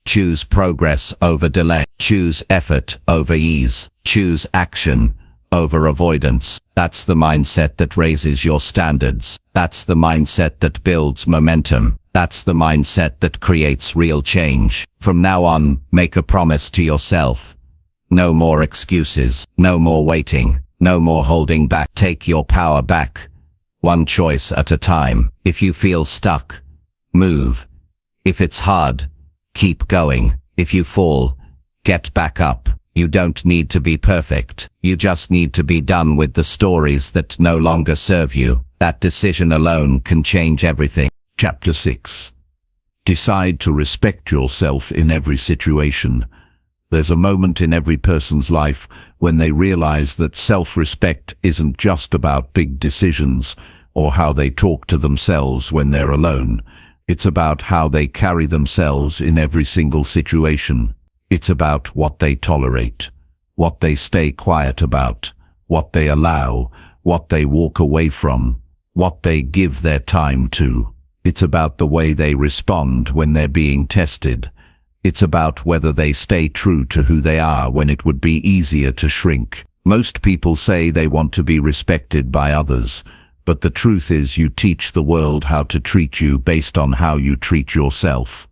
Choose progress over delay. Choose effort over ease. Choose action over avoidance. That's the mindset that raises your standards. That's the mindset that builds momentum. That's the mindset that creates real change. From now on, make a promise to yourself. No more excuses. No more waiting. No more holding back. Take your power back. One choice at a time. If you feel stuck, move. If it's hard, keep going. If you fall, get back up. You don't need to be perfect. You just need to be done with the stories that no longer serve you. That decision alone can change everything. Chapter 6. Decide to respect yourself in every situation. There's a moment in every person's life when they realize that self-respect isn't just about big decisions or how they talk to themselves when they're alone. It's about how they carry themselves in every single situation. It's about what they tolerate, what they stay quiet about, what they allow, what they walk away from, what they give their time to. It's about the way they respond when they're being tested. It's about whether they stay true to who they are when it would be easier to shrink. Most people say they want to be respected by others, but the truth is you teach the world how to treat you based on how you treat yourself.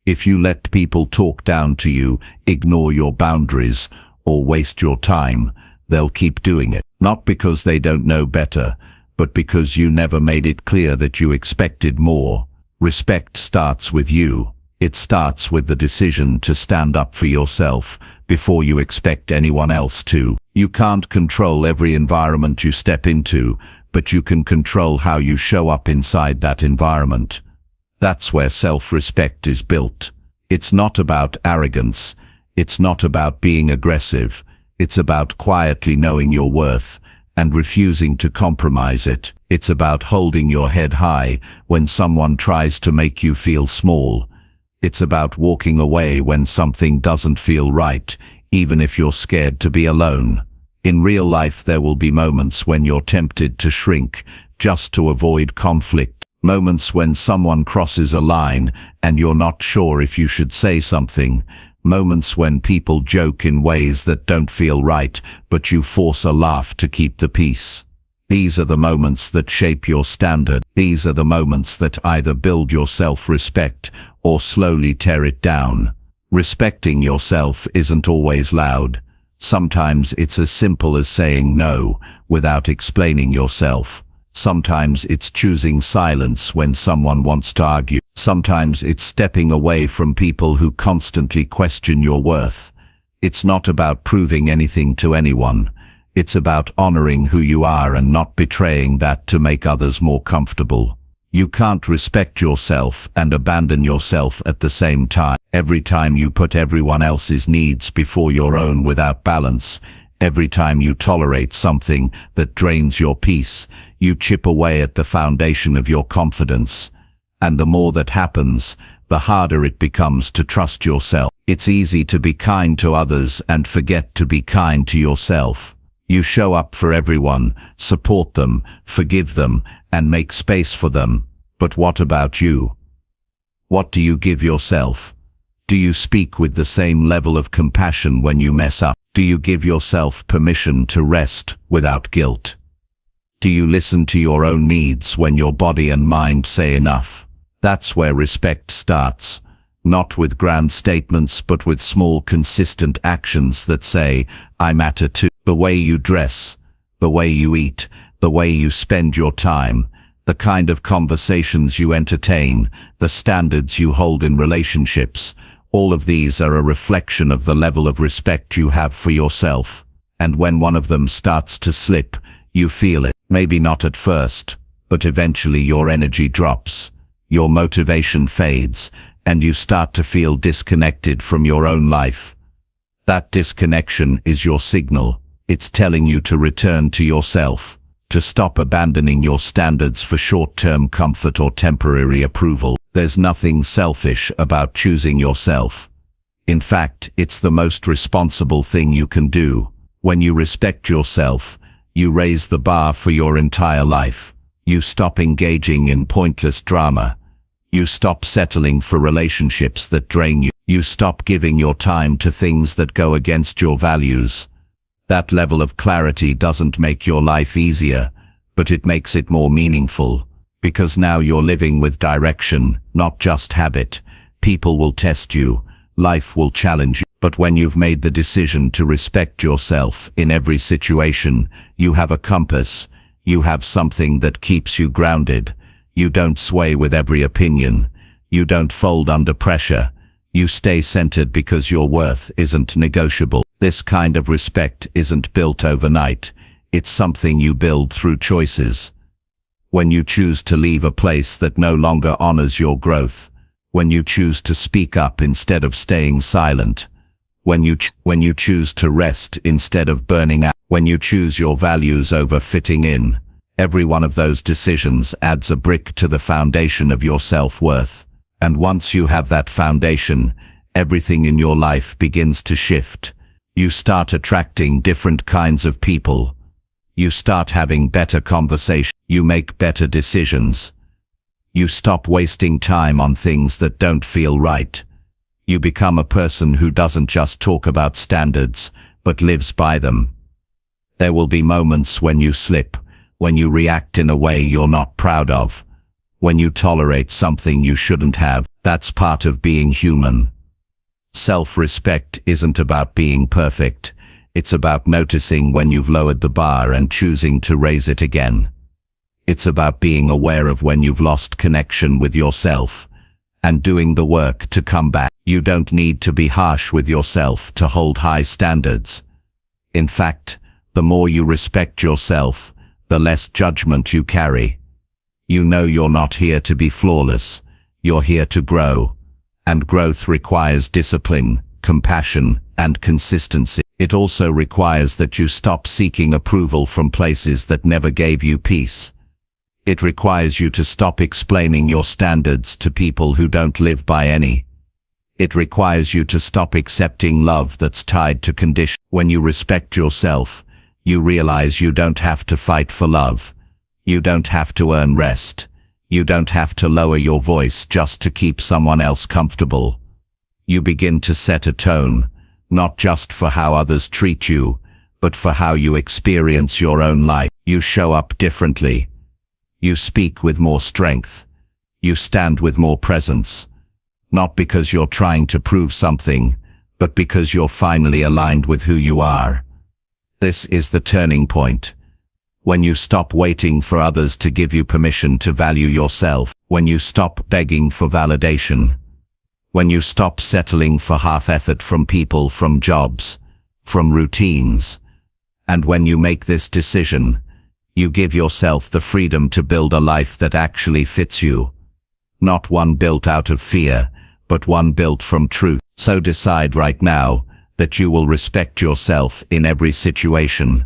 If you let people talk down to you, ignore your boundaries, or waste your time, they'll keep doing it. Not because they don't know better, but because you never made it clear that you expected more. Respect starts with you. It starts with the decision to stand up for yourself before you expect anyone else to. You can't control every environment you step into, but you can control how you show up inside that environment. That's where self-respect is built. It's not about arrogance. It's not about being aggressive. It's about quietly knowing your worth and refusing to compromise it. It's about holding your head high when someone tries to make you feel small. It's about walking away when something doesn't feel right, even if you're scared to be alone. In real life, there will be moments when you're tempted to shrink just to avoid conflict. Moments when someone crosses a line and you're not sure if you should say something. Moments when people joke in ways that don't feel right, but you force a laugh to keep the peace. These are the moments that shape your standard. These are the moments that either build your self-respect or slowly tear it down. Respecting yourself isn't always loud. Sometimes it's as simple as saying no without explaining yourself. Sometimes it's choosing silence when someone wants to argue. Sometimes it's stepping away from people who constantly question your worth. It's not about proving anything to anyone. It's about honoring who you are and not betraying that to make others more comfortable. You can't respect yourself and abandon yourself at the same time. Every time you put everyone else's needs before your own without balance, Every time you tolerate something that drains your peace, you chip away at the foundation of your confidence. And the more that happens, the harder it becomes to trust yourself. It's easy to be kind to others and forget to be kind to yourself. You show up for everyone, support them, forgive them, and make space for them. But what about you? What do you give yourself? Do you speak with the same level of compassion when you mess up? Do you give yourself permission to rest without guilt? Do you listen to your own needs when your body and mind say enough? That's where respect starts, not with grand statements but with small consistent actions that say, I matter too. The way you dress, the way you eat, the way you spend your time, the kind of conversations you entertain, the standards you hold in relationships, all of these are a reflection of the level of respect you have for yourself. And when one of them starts to slip, you feel it. Maybe not at first, but eventually your energy drops, your motivation fades, and you start to feel disconnected from your own life. That disconnection is your signal. It's telling you to return to yourself, to stop abandoning your standards for short-term comfort or temporary approval. There's nothing selfish about choosing yourself. In fact, it's the most responsible thing you can do. When you respect yourself, you raise the bar for your entire life. You stop engaging in pointless drama. You stop settling for relationships that drain you. You stop giving your time to things that go against your values. That level of clarity doesn't make your life easier, but it makes it more meaningful, because now you're living with direction, not just habit. People will test you, life will challenge you, but when you've made the decision to respect yourself in every situation, you have a compass, you have something that keeps you grounded. You don't sway with every opinion, you don't fold under pressure, you stay centered because your worth isn't negotiable. This kind of respect isn't built overnight, it's something you build through choices. When you choose to leave a place that no longer honors your growth, when you choose to speak up instead of staying silent, when you choose to rest instead of burning out, when you choose your values over fitting in, every one of those decisions adds a brick to the foundation of your self-worth. And once you have that foundation, everything in your life begins to shift. You start attracting different kinds of people. You start having better conversations. You make better decisions. You stop wasting time on things that don't feel right. You become a person who doesn't just talk about standards, but lives by them. There will be moments when you slip, when you react in a way you're not proud of, when you tolerate something you shouldn't have. That's part of being human. Self-respect isn't about being perfect. It's about noticing when you've lowered the bar and choosing to raise it again. It's about being aware of when you've lost connection with yourself and doing the work to come back. You don't need to be harsh with yourself to hold high standards. In fact, the more you respect yourself, the less judgment you carry. You know you're not here to be flawless. You're here to grow. And growth requires discipline, compassion, and consistency. It also requires that you stop seeking approval from places that never gave you peace. It requires you to stop explaining your standards to people who don't live by any. It requires you to stop accepting love that's tied to condition. When you respect yourself, you realize you don't have to fight for love. You don't have to earn rest. You don't have to lower your voice just to keep someone else comfortable. You begin to set a tone, not just for how others treat you, but for how you experience your own life. You show up differently. You speak with more strength. You stand with more presence. Not because you're trying to prove something, but because you're finally aligned with who you are. This is the turning point. When you stop waiting for others to give you permission to value yourself, when you stop begging for validation, when you stop settling for half effort from people, from jobs, from routines, and when you make this decision, you give yourself the freedom to build a life that actually fits you. Not one built out of fear, but one built from truth. So decide right now that you will respect yourself in every situation,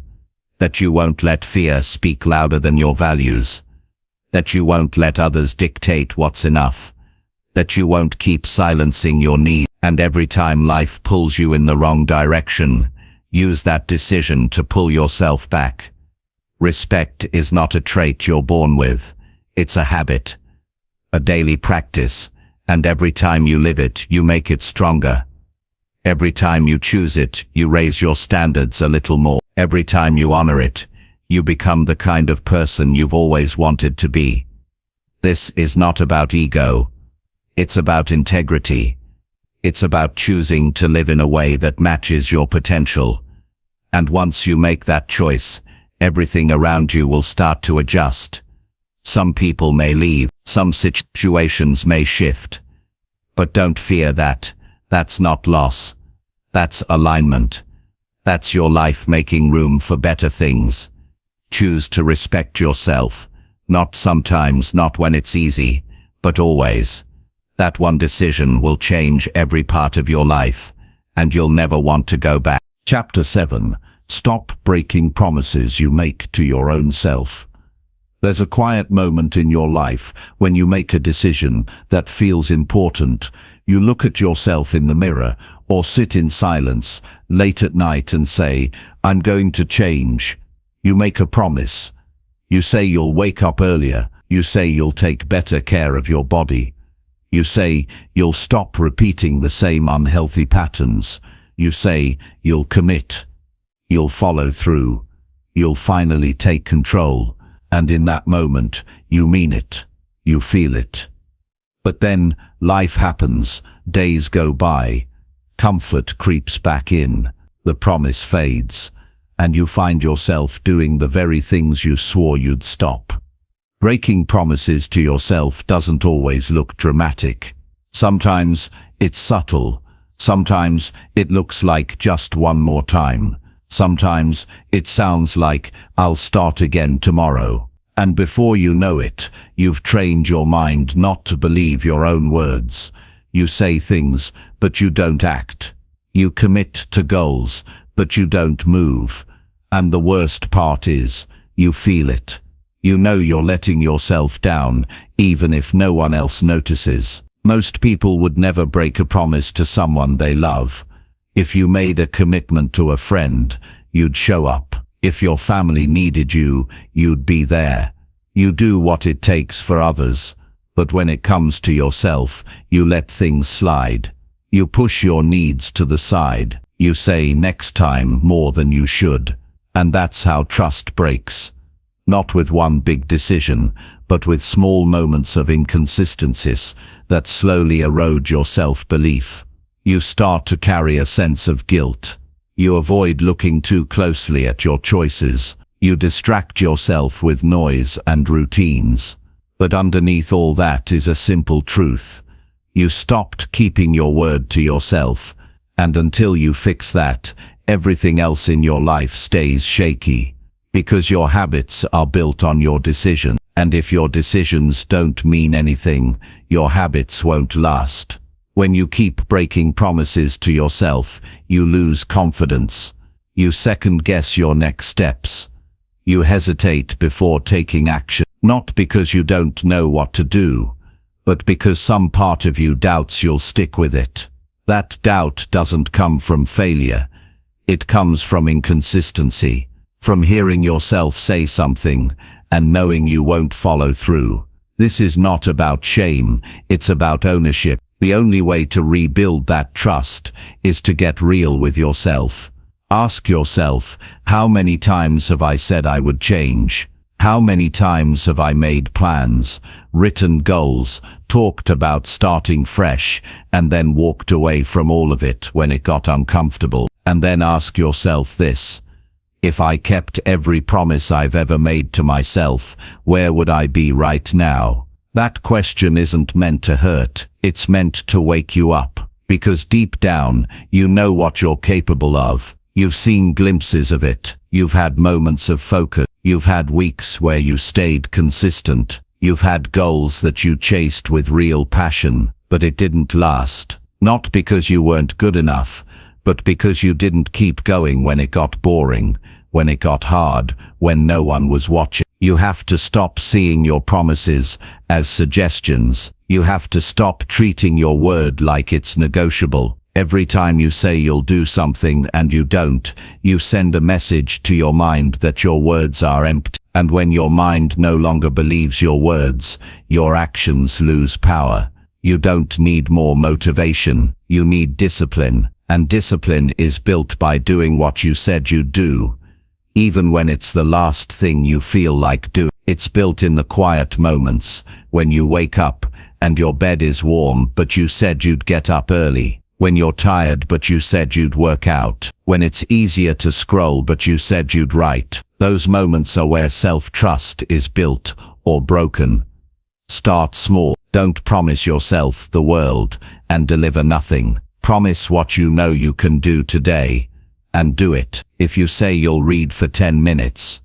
that you won't let fear speak louder than your values, that you won't let others dictate what's enough, that you won't keep silencing your needs, and every time life pulls you in the wrong direction, use that decision to pull yourself back. Respect is not a trait you're born with, it's a habit, a daily practice, and every time you live it, you make it stronger. Every time you choose it, you raise your standards a little more. Every time you honor it, you become the kind of person you've always wanted to be. This is not about ego. It's about integrity. It's about choosing to live in a way that matches your potential. And once you make that choice, everything around you will start to adjust. Some people may leave, some situations may shift. But don't fear that. That's not loss. That's alignment. That's your life making room for better things. Choose to respect yourself. Not sometimes, not when it's easy, but always. That one decision will change every part of your life, and you'll never want to go back. Chapter 7. Stop breaking promises you make to your own self. There's a quiet moment in your life when you make a decision that feels important. You look at yourself in the mirror or sit in silence late at night and say, "I'm going to change." You make a promise. You say you'll wake up earlier. You say you'll take better care of your body. You say you'll stop repeating the same unhealthy patterns. You say you'll commit. You'll follow through. You'll finally take control. And in that moment, you mean it. You feel it. But then life happens. Days go by. Comfort creeps back in. The promise fades. And you find yourself doing the very things you swore you'd stop. Breaking promises to yourself doesn't always look dramatic. Sometimes it's subtle. Sometimes it looks like just one more time. Sometimes it sounds like, "I'll start again tomorrow." And before you know it, you've trained your mind not to believe your own words. You say things, but you don't act. You commit to goals, but you don't move. And the worst part is, you feel it. You know you're letting yourself down, even if no one else notices. Most people would never break a promise to someone they love. If you made a commitment to a friend, you'd show up. If your family needed you, you'd be there. You do what it takes for others. But when it comes to yourself, you let things slide. You push your needs to the side. You say next time more than you should. And that's how trust breaks. Not with one big decision, but with small moments of inconsistencies that slowly erode your self-belief. You start to carry a sense of guilt. You avoid looking too closely at your choices. You distract yourself with noise and routines. But underneath all that is a simple truth. You stopped keeping your word to yourself, and until you fix that, everything else in your life stays shaky. Because your habits are built on your decisions, and if your decisions don't mean anything, your habits won't last. When you keep breaking promises to yourself, you lose confidence. You second-guess your next steps. You hesitate before taking action, not because you don't know what to do, but because some part of you doubts you'll stick with it. That doubt doesn't come from failure. It comes from inconsistency, from hearing yourself say something and knowing you won't follow through. This is not about shame, it's about ownership. The only way to rebuild that trust is to get real with yourself. Ask yourself, how many times have I said I would change? How many times have I made plans, written goals, talked about starting fresh, and then walked away from all of it when it got uncomfortable? And then ask yourself this: if I kept every promise I've ever made to myself, where would I be right now? That question isn't meant to hurt, it's meant to wake you up. Because deep down, you know what you're capable of. You've seen glimpses of it. You've had moments of focus. You've had weeks where you stayed consistent. You've had goals that you chased with real passion, but it didn't last. Not because you weren't good enough, but because you didn't keep going when it got boring, when it got hard, when no one was watching. You have to stop seeing your promises as suggestions. You have to stop treating your word like it's negotiable. Every time you say you'll do something and you don't, you send a message to your mind that your words are empty. And when your mind no longer believes your words, your actions lose power. You don't need more motivation, you need discipline. And discipline is built by doing what you said you'd do, even when it's the last thing you feel like doing. It's built in the quiet moments, when you wake up and your bed is warm but you said you'd get up early. When you're tired but you said you'd work out. When it's easier to scroll but you said you'd write. Those moments are where self-trust is built or broken. Start small. Don't promise yourself the world and deliver nothing. Promise what you know you can do today and do it. If you say you'll read for 10 minutes,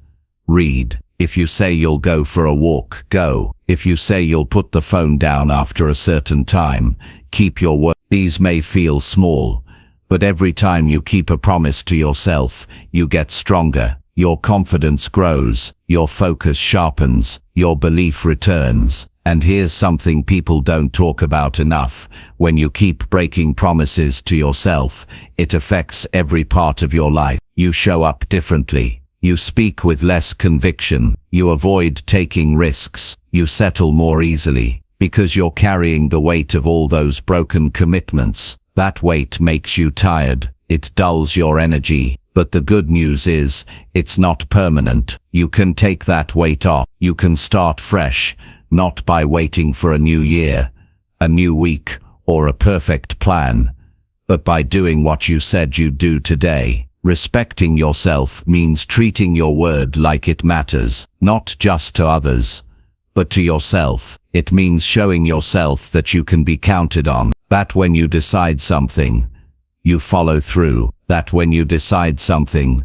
read. If you say you'll go for a walk, go. If you say you'll put the phone down after a certain time, keep your word. These may feel small, but every time you keep a promise to yourself, you get stronger. Your confidence grows, your focus sharpens, your belief returns. And here's something people don't talk about enough. When you keep breaking promises to yourself, it affects every part of your life. You show up differently. You speak with less conviction. You avoid taking risks. You settle more easily. Because you're carrying the weight of all those broken commitments. That weight makes you tired. It dulls your energy. But the good news is, it's not permanent. You can take that weight off. You can start fresh, not by waiting for a new year, a new week, or a perfect plan, but by doing what you said you'd do today. Respecting yourself means treating your word like it matters, not just to others, but to yourself. It means showing yourself that you can be counted on, that when you decide something, you follow through, that when you decide something,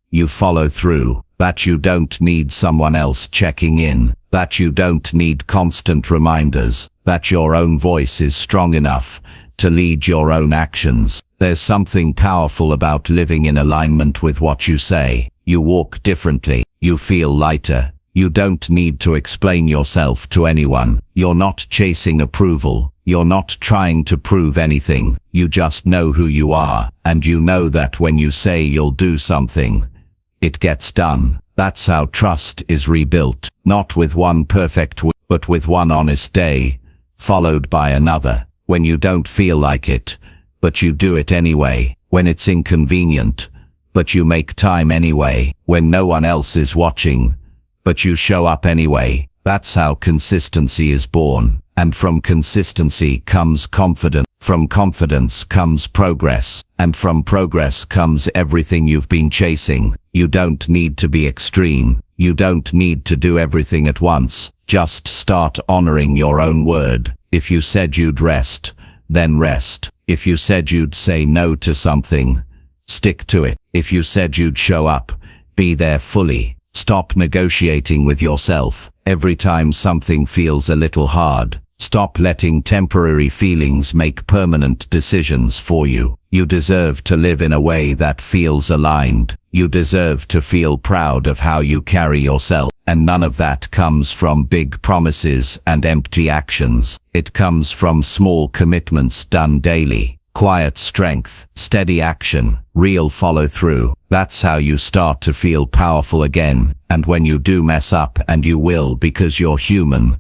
you follow through, that you don't need someone else checking in, that you don't need constant reminders, that your own voice is strong enough to lead your own actions. There's something powerful about living in alignment with what you say. You walk differently, you feel lighter. You don't need to explain yourself to anyone. You're not chasing approval. You're not trying to prove anything. You just know who you are, and you know that when you say you'll do something, it gets done. That's how trust is rebuilt, not with one perfect week, but with one honest day, followed by another. When you don't feel like it, but you do it anyway. When it's inconvenient, but you make time anyway. When no one else is watching, but you show up anyway. That's how consistency is born. And from consistency comes confidence. From confidence comes progress. And from progress comes everything you've been chasing. You don't need to be extreme. You don't need to do everything at once. Just start honoring your own word. If you said you'd rest, then rest. If you said you'd say no to something, stick to it. If you said you'd show up, be there fully. Stop negotiating with yourself every time something feels a little hard. Stop letting temporary feelings make permanent decisions for you. You deserve to live in a way that feels aligned. You deserve to feel proud of how you carry yourself. And none of that comes from big promises and empty actions. It comes from small commitments done daily. Quiet strength, steady action, real follow-through. That's how you start to feel powerful again. And when you do mess up, and you will because you're human,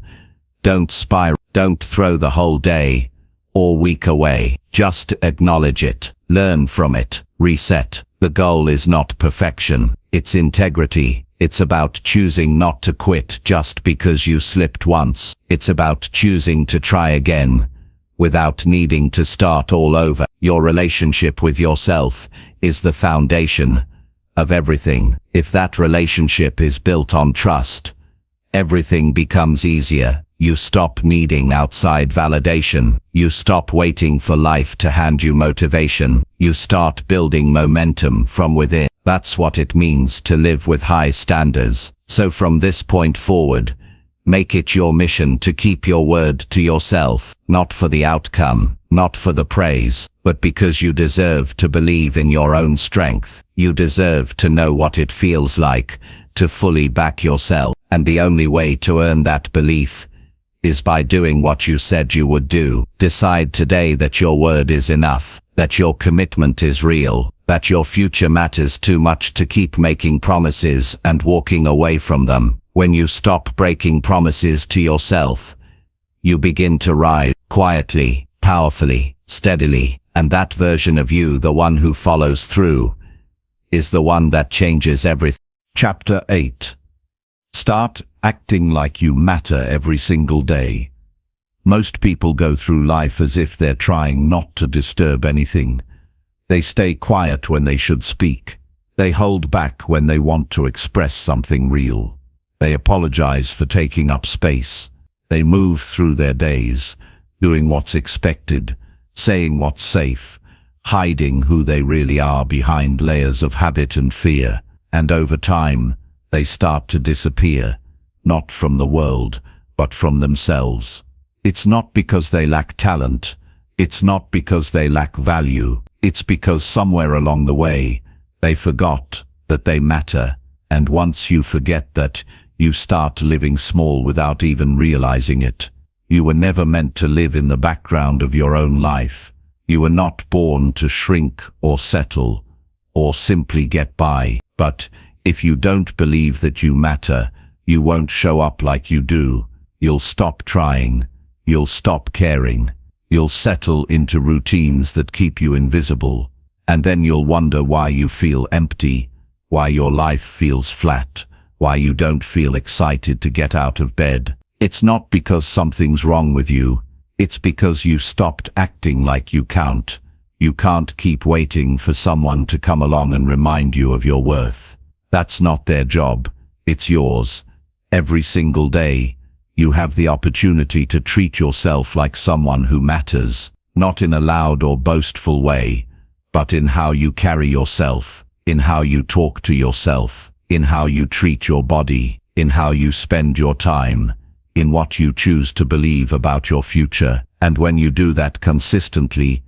don't spiral. Don't throw the whole day or week away. Just acknowledge it. Learn from it. Reset. The goal is not perfection. It's integrity. It's about choosing not to quit just because you slipped once. It's about choosing to try again without needing to start all over. Your relationship with yourself is the foundation of everything. If that relationship is built on trust, everything becomes easier. You stop needing outside validation. You stop waiting for life to hand you motivation. You start building momentum from within. That's what it means to live with high standards. So from this point forward, make it your mission to keep your word to yourself, not for the outcome, not not for the praise, but because you deserve to believe in your own strength. You deserve to know what it feels like to fully back yourself. And the only way to earn that belief is by doing what you said you would do. Decide today that your word is enough, that your commitment is real, that your future matters too much to keep making promises and walking away from them. When you stop breaking promises to yourself, you begin to rise quietly, powerfully, steadily, and that version of you, the one who follows through, is the one that changes everything. Chapter 8. Start acting like you matter every single day. Most people go through life as if they're trying not to disturb anything. They stay quiet when they should speak. They hold back when they want to express something real. They apologize for taking up space. They move through their days, doing what's expected, saying what's safe, hiding who they really are behind layers of habit and fear. And over time, they start to disappear, not from the world, but from themselves. It's not because they lack talent. It's not because they lack value. It's because somewhere along the way, they forgot that they matter. And once you forget that, you start living small without even realizing it. You were never meant to live in the background of your own life. You were not born to shrink or settle or simply get by. But if you don't believe that you matter, you won't show up like you do. You'll stop trying. You'll stop caring. You'll settle into routines that keep you invisible. And then you'll wonder why you feel empty, why your life feels flat, why you don't feel excited to get out of bed. It's not because something's wrong with you. It's because you stopped acting like you count. You can't keep waiting for someone to come along and remind you of your worth. That's not their job. It's yours. Every single day, you have the opportunity to treat yourself like someone who matters, not in a loud or boastful way, but in how you carry yourself, in how you talk to yourself, in how you treat your body, in how you spend your time, in what you choose to believe about your future. And when you do that consistently,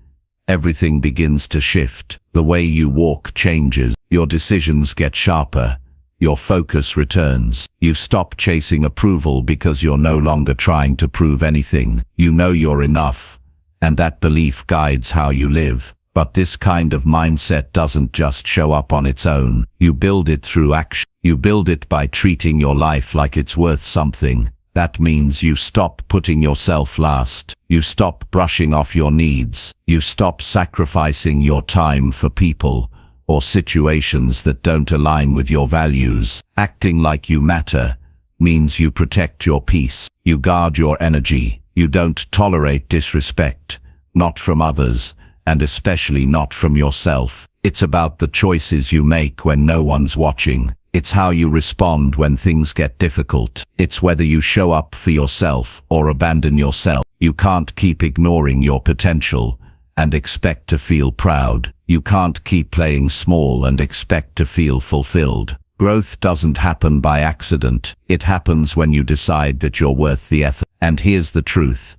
everything begins to shift. The way you walk changes. Your decisions get sharper. Your focus returns. You stop chasing approval because you're no longer trying to prove anything. You know you're enough, and that belief guides how you live. But this kind of mindset doesn't just show up on its own. You build it through action. You build it by treating your life like it's worth something. That means you stop putting yourself last. You stop brushing off your needs. You stop sacrificing your time for people or situations that don't align with your values. Acting like you matter means you protect your peace. You guard your energy. You don't tolerate disrespect, not from others, and especially not from yourself. It's about the choices you make when no one's watching. It's how you respond when things get difficult. It's whether you show up for yourself or abandon yourself. You can't keep ignoring your potential and expect to feel proud. You can't keep playing small and expect to feel fulfilled. Growth doesn't happen by accident. It happens when you decide that you're worth the effort. And here's the truth.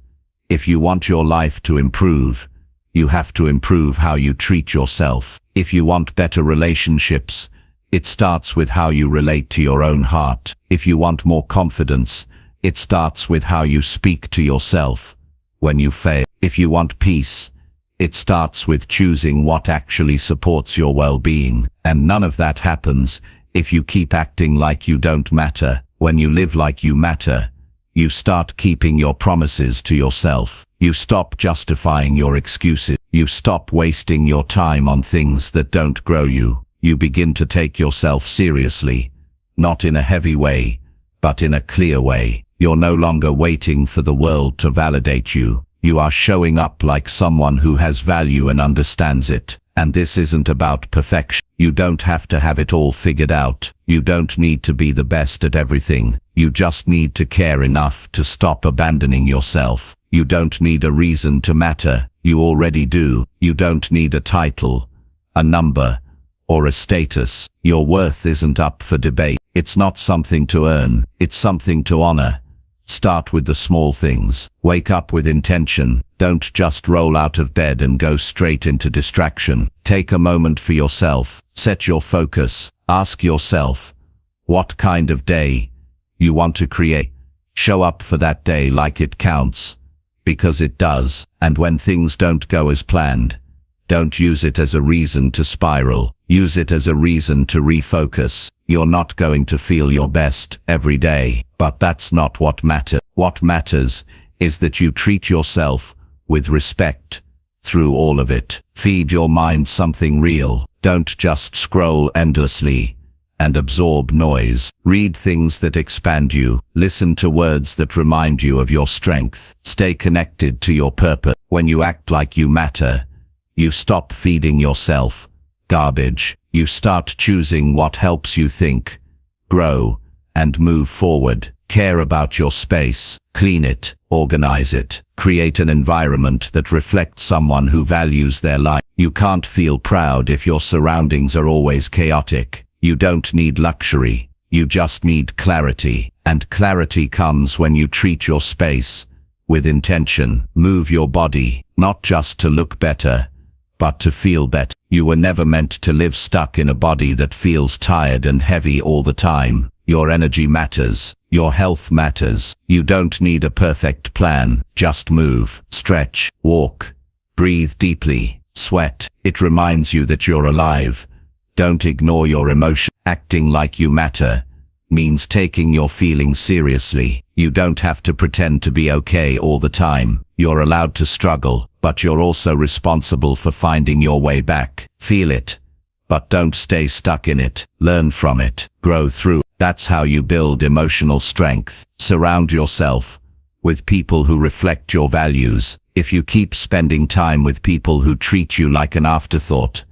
If you want your life to improve, you have to improve how you treat yourself. If you want better relationships, it starts with how you relate to your own heart. If you want more confidence, it starts with how you speak to yourself when you fail. If you want peace, it starts with choosing what actually supports your well-being. And none of that happens if you keep acting like you don't matter. When you live like you matter, you start keeping your promises to yourself. You stop justifying your excuses. You stop wasting your time on things that don't grow you. You begin to take yourself seriously, not in a heavy way, but in a clear way. You're no longer waiting for the world to validate you. You are showing up like someone who has value and understands it. And this isn't about perfection. You don't have to have it all figured out. You don't need to be the best at everything. You just need to care enough to stop abandoning yourself. You don't need a reason to matter. You already do. You don't need a title, a number, or a status. Your worth isn't up for debate. It's not something to earn. It's something to honor. Start with the small things. Wake up with intention. Don't just roll out of bed and go straight into distraction. Take a moment for yourself. Set your focus. Ask yourself what kind of day you want to create. Show up for that day like it counts, because it does. And when things don't go as planned, don't use it as a reason to spiral. Use it as a reason to refocus. You're not going to feel your best every day, but that's not what matters. What matters is that you treat yourself with respect through all of it. Feed your mind something real. Don't just scroll endlessly and absorb noise. Read things that expand you. Listen to words that remind you of your strength. Stay connected to your purpose. When you act like you matter, you stop feeding yourself garbage. You start choosing what helps you think, grow, and move forward. Care about your space. Clean it. Organize it. Create an environment that reflects someone who values their life. You can't feel proud if your surroundings are always chaotic. You don't need luxury. You just need clarity. And clarity comes when you treat your space with intention. Move your body, not just to look better, but to feel better. You were never meant to live stuck in a body that feels tired and heavy all the time. Your energy matters. Your health matters. You don't need a perfect plan. Just move, stretch, walk, breathe deeply, sweat. It reminds you that you're alive. Don't ignore your emotion. Acting like you matter means taking your feelings seriously. You don't have to pretend to be okay all the time. You're allowed to struggle, but you're also responsible for finding your way back. Feel it, but don't stay stuck in it. Learn from it. Grow through. That's how you build emotional strength. Surround yourself with people who reflect your values. If you keep spending time with people who treat you like an afterthought,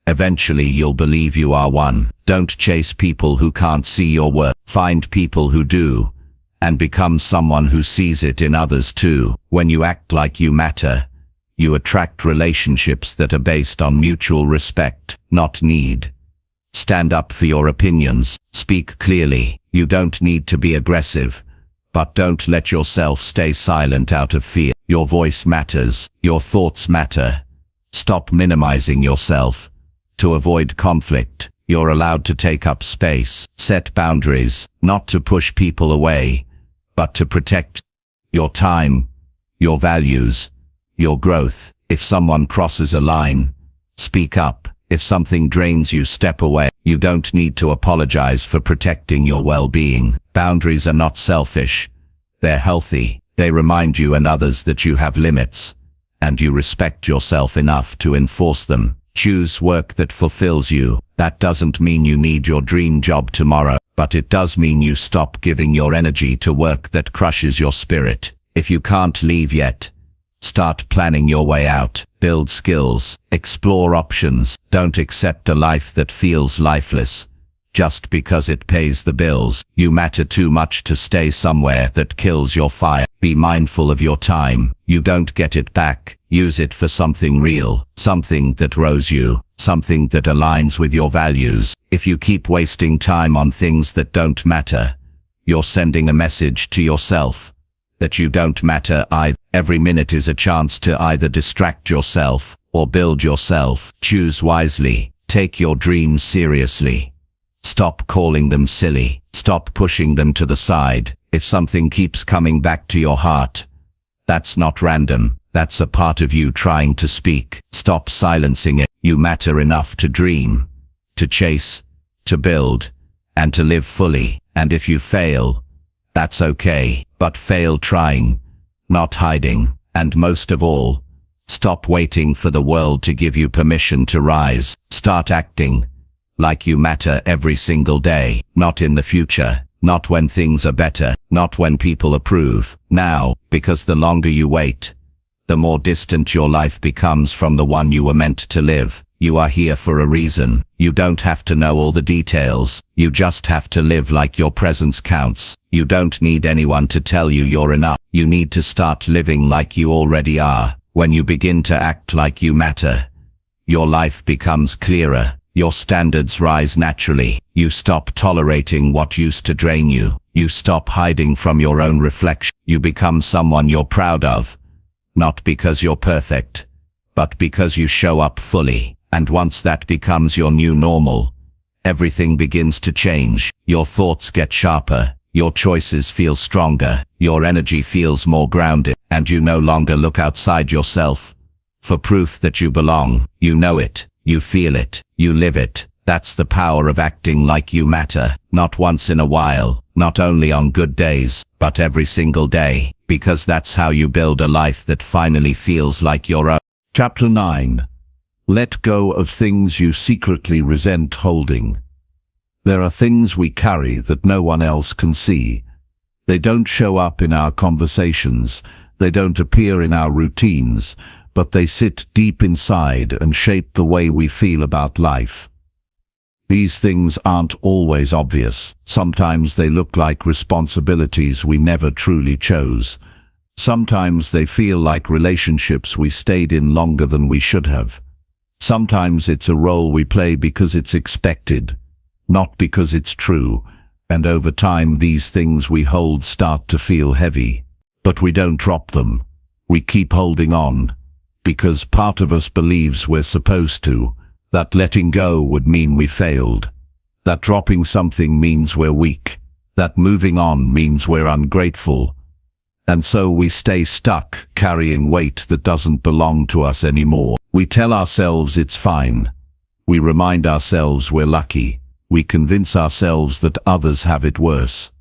eventually you'll believe you are one. Don't chase people who can't see your worth. Find people who do, and become someone who sees it in others too. When you act like you matter, you attract relationships that are based on mutual respect, not need. Stand up for your opinions. Speak clearly. You don't need to be aggressive, but don't let yourself stay silent out of fear. Your voice matters. Your thoughts matter. Stop minimizing yourself to avoid conflict. You're allowed to take up space. Set boundaries, not to push people away, but to protect your time, your values, your growth. If someone crosses a line, speak up. If something drains you, step away. You don't need to apologize for protecting your well-being. Boundaries are not selfish. They're healthy. They remind you and others that you have limits, and you respect yourself enough to enforce them. Choose work that fulfills you. That doesn't mean you need your dream job tomorrow, but it does mean you stop giving your energy to work that crushes your spirit. If you can't leave yet, start planning your way out. Build skills. Explore options. Don't accept a life that feels lifeless just because it pays the bills. You matter too much to stay somewhere that kills your fire. Be mindful of your time. You don't get it back. Use it for something real, something that grows you, something that aligns with your values. If you keep wasting time on things that don't matter, you're sending a message to yourself that you don't matter either. Every minute is a chance to either distract yourself or build yourself. Choose wisely. Take your dreams seriously. Stop calling them silly. Stop pushing them to the side. If something keeps coming back to your heart, that's not random. That's a part of you trying to speak. Stop silencing it. You matter enough to dream, to chase, to build, and to live fully. And if you fail, that's okay. But fail trying, not hiding. And most of all, stop waiting for the world to give you permission to rise. Start acting like you matter every single day. Not in the future, not when things are better, not when people approve. Now, because the longer you wait, the more distant your life becomes from the one you were meant to live. You are here for a reason. You don't have to know all the details. You just have to live like your presence counts. You don't need anyone to tell you you're enough. You need to start living like you already are. When you begin to act like you matter, your life becomes clearer. Your standards rise naturally. You stop tolerating what used to drain you. You stop hiding from your own reflection. You become someone you're proud of, not because you're perfect, but because you show up fully. And once that becomes your new normal, everything begins to change. Your thoughts get sharper, your choices feel stronger, your energy feels more grounded, and you no longer look outside yourself for proof that you belong. You know it, you feel it, you live it. That's the power of acting like you matter, not once in a while, not only on good days, but every single day, because that's how you build a life that finally feels like your own. Chapter 9. Let go of things you secretly resent holding. There are things we carry that no one else can see. They don't show up in our conversations, they don't appear in our routines, but they sit deep inside and shape the way we feel about life. These things aren't always obvious. Sometimes they look like responsibilities we never truly chose. Sometimes they feel like relationships we stayed in longer than we should have. Sometimes it's a role we play because it's expected, not because it's true, and over time these things we hold start to feel heavy. But we don't drop them. We keep holding on, because part of us believes we're supposed to. That letting go would mean we failed. That dropping something means we're weak. That moving on means we're ungrateful. And so we stay stuck, carrying weight that doesn't belong to us anymore. We tell ourselves it's fine. We remind ourselves we're lucky. We convince ourselves that others have it worse.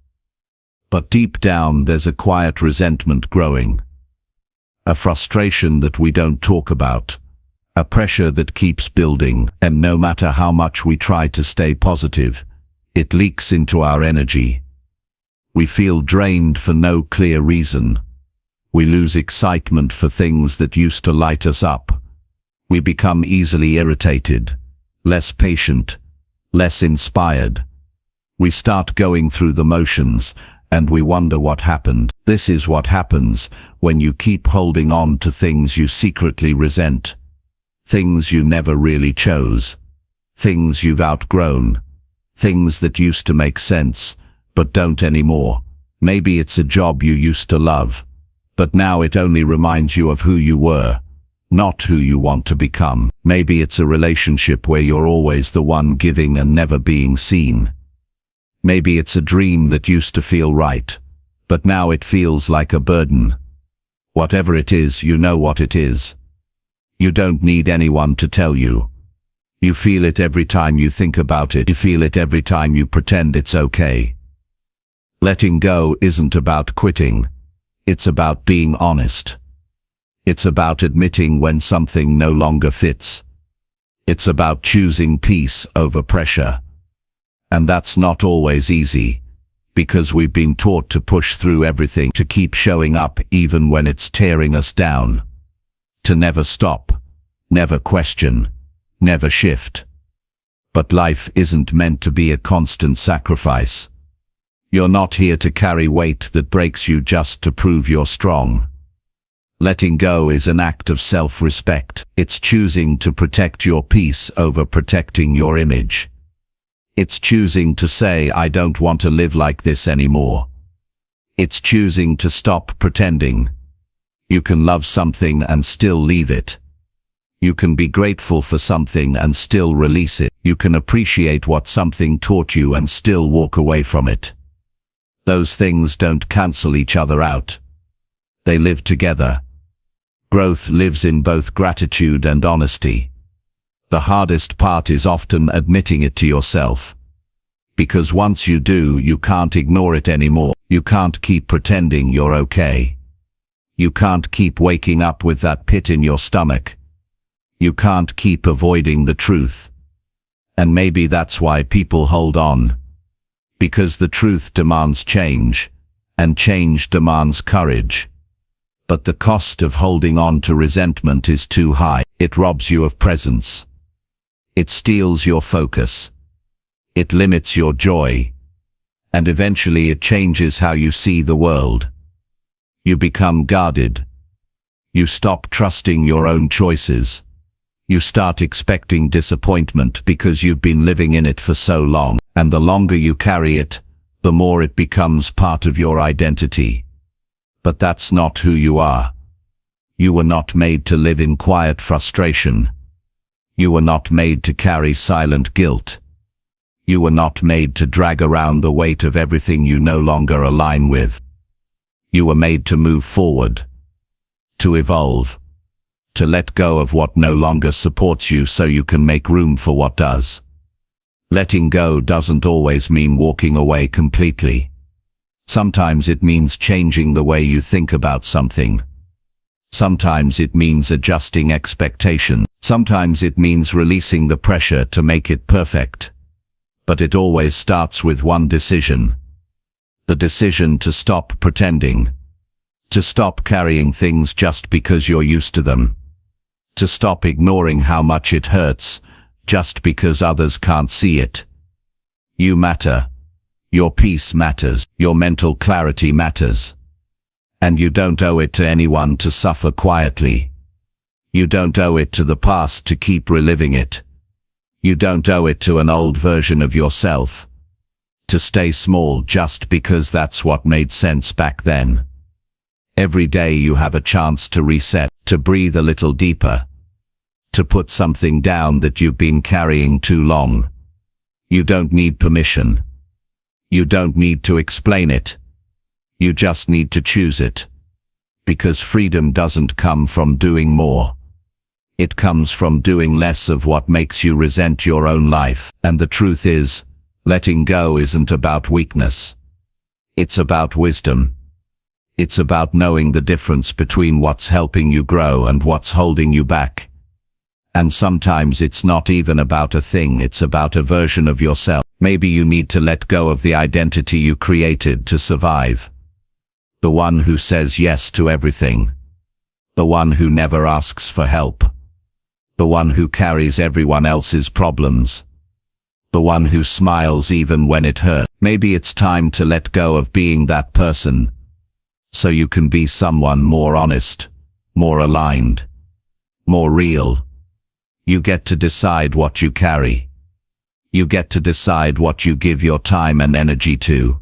But deep down there's a quiet resentment growing. A frustration that we don't talk about. A pressure that keeps building, and no matter how much we try to stay positive, it leaks into our energy. We feel drained for no clear reason. We lose excitement for things that used to light us up. We become easily irritated, less patient, less inspired. We start going through the motions, and we wonder what happened. This is what happens when you keep holding on to things you secretly resent. Things you never really chose. Things you've outgrown. Things that used to make sense, but don't anymore. Maybe it's a job you used to love, but now it only reminds you of who you were, not who you want to become. Maybe it's a relationship where you're always the one giving and never being seen. Maybe it's a dream that used to feel right, but now it feels like a burden. Whatever it is, you know what it is. You don't need anyone to tell you. You feel it every time you think about it. You feel it every time you pretend it's okay. Letting go isn't about quitting. It's about being honest. It's about admitting when something no longer fits. It's about choosing peace over pressure. And that's not always easy, because we've been taught to push through everything, to keep showing up even when it's tearing us down. To never stop, never question, never shift. But life isn't meant to be a constant sacrifice. You're not here to carry weight that breaks you just to prove you're strong. Letting go is an act of self-respect. It's choosing to protect your peace over protecting your image. It's choosing to say, I don't want to live like this anymore. It's choosing to stop pretending. You can love something and still leave it. You can be grateful for something and still release it. You can appreciate what something taught you and still walk away from it. Those things don't cancel each other out. They live together. Growth lives in both gratitude and honesty. The hardest part is often admitting it to yourself. Because once you do, you can't ignore it anymore. You can't keep pretending you're okay. You can't keep waking up with that pit in your stomach. You can't keep avoiding the truth. And maybe that's why people hold on. Because the truth demands change, and change demands courage. But the cost of holding on to resentment is too high. It robs you of presence. It steals your focus. It limits your joy. And eventually it changes how you see the world. You become guarded. You stop trusting your own choices. You start expecting disappointment because you've been living in it for so long. And the longer you carry it, the more it becomes part of your identity. But that's not who you are. You were not made to live in quiet frustration. You were not made to carry silent guilt. You were not made to drag around the weight of everything you no longer align with. You were made to move forward, to evolve, to let go of what no longer supports you so you can make room for what does. Letting go doesn't always mean walking away completely. Sometimes it means changing the way you think about something. Sometimes it means adjusting expectations. Sometimes it means releasing the pressure to make it perfect. But it always starts with one decision. The decision to stop pretending. To stop carrying things just because you're used to them. To stop ignoring how much it hurts, just because others can't see it. You matter. Your peace matters. Your mental clarity matters. And you don't owe it to anyone to suffer quietly. You don't owe it to the past to keep reliving it. You don't owe it to an old version of yourself to stay small just because that's what made sense back then. Every day you have a chance to reset, to breathe a little deeper, to put something down that you've been carrying too long. You don't need permission. You don't need to explain it. You just need to choose it. Because freedom doesn't come from doing more. It comes from doing less of what makes you resent your own life. And the truth is, letting go isn't about weakness. It's about wisdom. It's about knowing the difference between what's helping you grow and what's holding you back. And sometimes it's not even about a thing, it's about a version of yourself. Maybe you need to let go of the identity you created to survive. The one who says yes to everything. The one who never asks for help. The one who carries everyone else's problems. The one who smiles even when it hurts. Maybe it's time to let go of being that person, so you can be someone more honest, more aligned, more real. You get to decide what you carry. You get to decide what you give your time and energy to.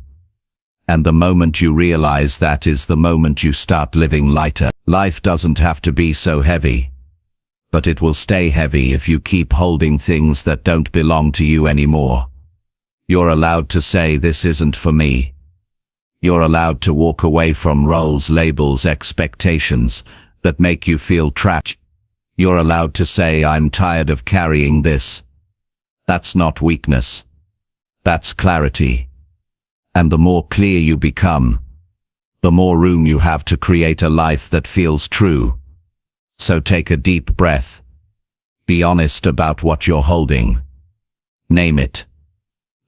And the moment you realize that is the moment you start living lighter. Life doesn't have to be so heavy. But it will stay heavy if you keep holding things that don't belong to you anymore. You're allowed to say this isn't for me. You're allowed to walk away from roles, labels, expectations that make you feel trapped. You're allowed to say I'm tired of carrying this. That's not weakness. That's clarity. And the more clear you become, the more room you have to create a life that feels true. So take a deep breath. Be honest about what you're holding. Name it.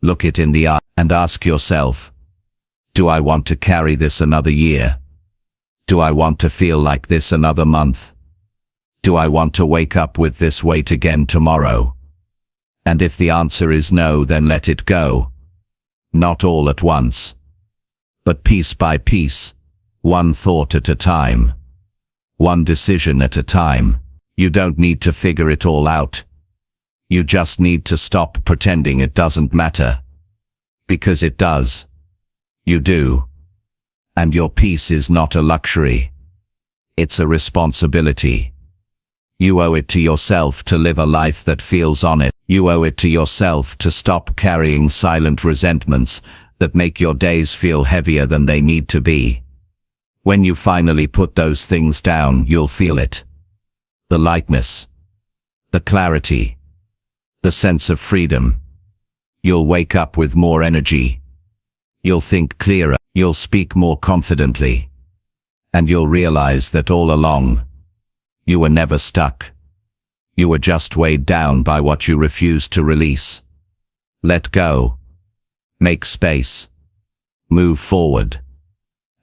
Look it in the eye and ask yourself, do I want to carry this another year? Do I want to feel like this another month? Do I want to wake up with this weight again tomorrow? And if the answer is no, then let it go. Not all at once, but piece by piece, one thought at a time. One decision at a time. You don't need to figure it all out. You just need to stop pretending it doesn't matter. Because it does. You do. And your peace is not a luxury. It's a responsibility. You owe it to yourself to live a life that feels honest. You owe it to yourself to stop carrying silent resentments that make your days feel heavier than they need to be. When you finally put those things down, you'll feel it. The lightness. The clarity. The sense of freedom. You'll wake up with more energy. You'll think clearer. You'll speak more confidently. And you'll realize that all along, you were never stuck. You were just weighed down by what you refused to release. Let go. Make space. Move forward.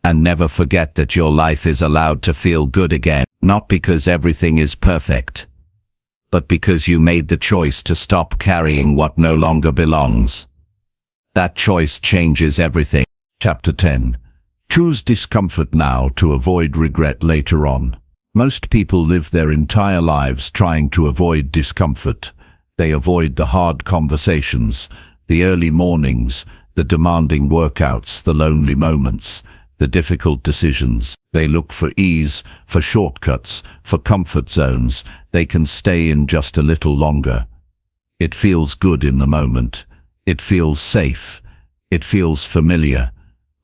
And never forget that your life is allowed to feel good again, not because everything is perfect, but because you made the choice to stop carrying what no longer belongs. That choice changes everything. Chapter 10. Choose discomfort now to avoid regret later on. Most people live their entire lives trying to avoid discomfort. They avoid the hard conversations, the early mornings, The demanding workouts, the lonely moments, the difficult decisions. They look for ease, for shortcuts, for comfort zones they can stay in just a little longer. It feels good in the moment. It feels safe. It feels familiar.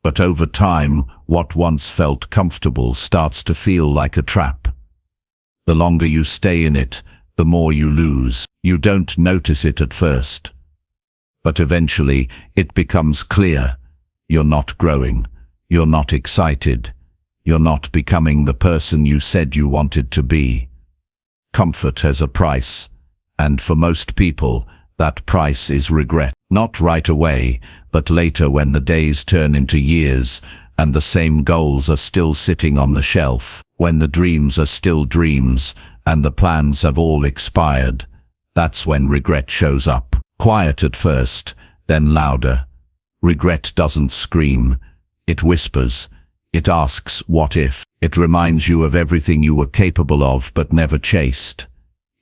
But over time, what once felt comfortable starts to feel like a trap. The longer you stay in it, the more you lose. You don't notice it at first. But eventually, it becomes clear. You're not growing. You're not excited. You're not becoming the person you said you wanted to be. Comfort has a price. And for most people, that price is regret. Not right away, but later when the days turn into years, and the same goals are still sitting on the shelf, when the dreams are still dreams, and the plans have all expired. That's when regret shows up. Quiet at first, then louder. Regret doesn't scream. It whispers. It asks, what if? It reminds you of everything you were capable of but never chased.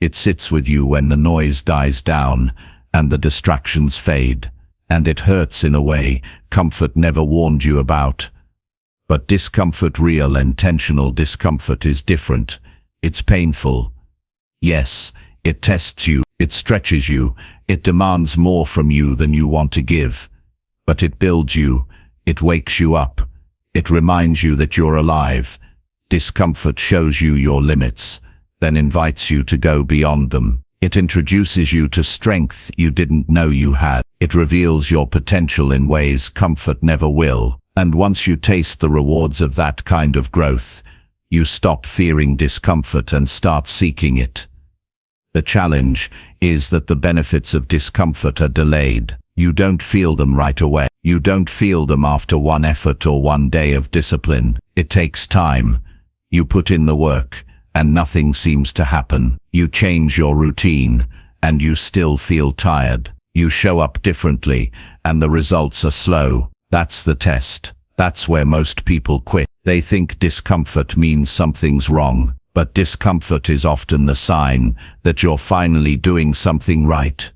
It sits with you when the noise dies down and the distractions fade. And it hurts in a way comfort never warned you about. But discomfort, real intentional discomfort, is different. It's painful. Yes, it tests you, it stretches you, it demands more from you than you want to give. But it builds you, it wakes you up, it reminds you that you're alive. Discomfort shows you your limits, then invites you to go beyond them. It introduces you to strength you didn't know you had. It reveals your potential in ways comfort never will. And once you taste the rewards of that kind of growth, you stop fearing discomfort and start seeking it. The challenge is that the benefits of discomfort are delayed. You don't feel them right away. You don't feel them after one effort or one day of discipline. It takes time. You put in the work, and nothing seems to happen. You change your routine, and you still feel tired. You show up differently, and the results are slow. That's the test. That's where most people quit. They think discomfort means something's wrong, but discomfort is often the sign that you're finally doing something right.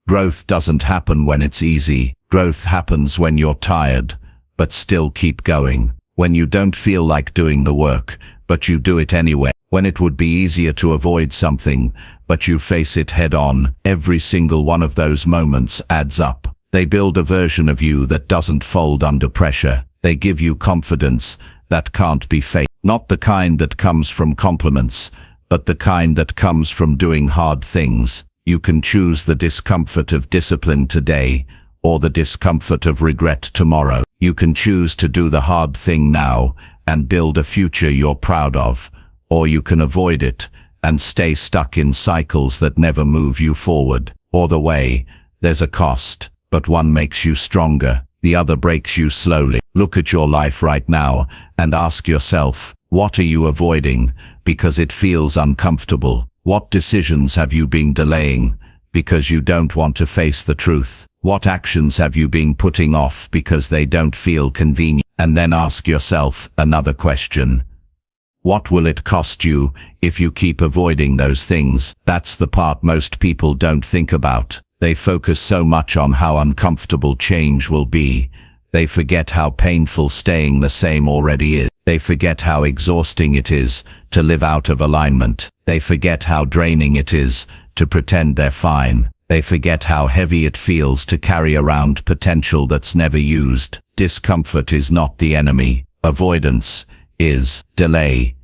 Growth doesn't happen when it's easy. Growth happens when you're tired, but still keep going. When you don't feel like doing the work, but you do it anyway. When it would be easier to avoid something, but you face it head on. Every single one of those moments adds up. They build a version of you that doesn't fold under pressure. They give you confidence that can't be faked. Not the kind that comes from compliments, but the kind that comes from doing hard things. You can choose the discomfort of discipline today, or the discomfort of regret tomorrow. You can choose to do the hard thing now and build a future you're proud of, or you can avoid it and stay stuck in cycles that never move you forward. Either way, there's a cost, but one makes you stronger, the other breaks you slowly. Look at your life right now and ask yourself, what are you avoiding because it feels uncomfortable? What decisions have you been delaying because you don't want to face the truth? What actions have you been putting off because they don't feel convenient? And then ask yourself another question. What will it cost you if you keep avoiding those things? That's the part most people don't think about. They focus so much on how uncomfortable change will be. They forget how painful staying the same already is. They forget how exhausting it is to live out of alignment. They forget how draining it is to pretend they're fine. They forget how heavy it feels to carry around potential that's never used. Discomfort is not the enemy. Avoidance is. Delay.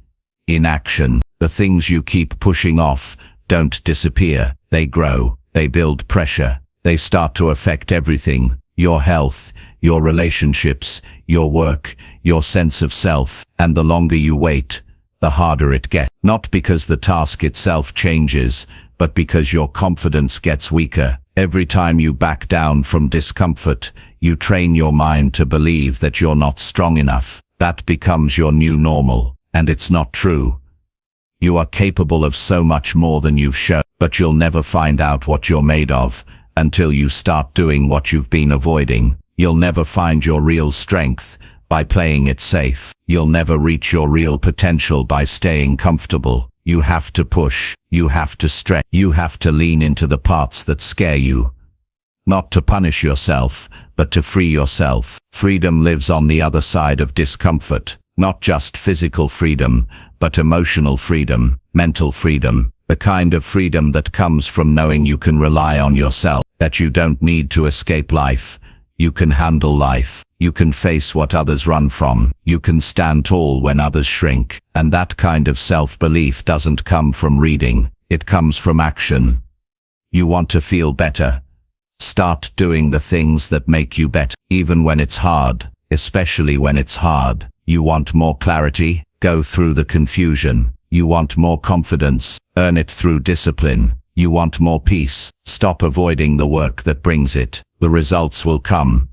Inaction. The things you keep pushing off don't disappear. They grow. They build pressure. They start to affect everything. Your health, your relationships, your work, your sense of self. And the longer you wait, the harder it gets. Not because the task itself changes, but because your confidence gets weaker. Every time you back down from discomfort, you train your mind to believe that you're not strong enough. That becomes your new normal. And it's not true. You are capable of so much more than you've shown, but you'll never find out what you're made of until you start doing what you've been avoiding. You'll never find your real strength by playing it safe. You'll never reach your real potential by staying comfortable. You have to push. You have to stretch. You have to lean into the parts that scare you. not to punish yourself, but to free yourself. Freedom lives on the other side of discomfort, not just physical freedom, but emotional freedom, mental freedom, the kind of freedom that comes from knowing you can rely on yourself, that you don't need to escape life. You can handle life. You can face what others run from. You can stand tall when others shrink. And that kind of self-belief doesn't come from reading. It comes from action. You want to feel better? Start doing the things that make you better, even when it's hard, especially when it's hard. You want more clarity? Go through the confusion. You want more confidence? Earn it through discipline. You want more peace? Stop avoiding the work that brings it. The results will come,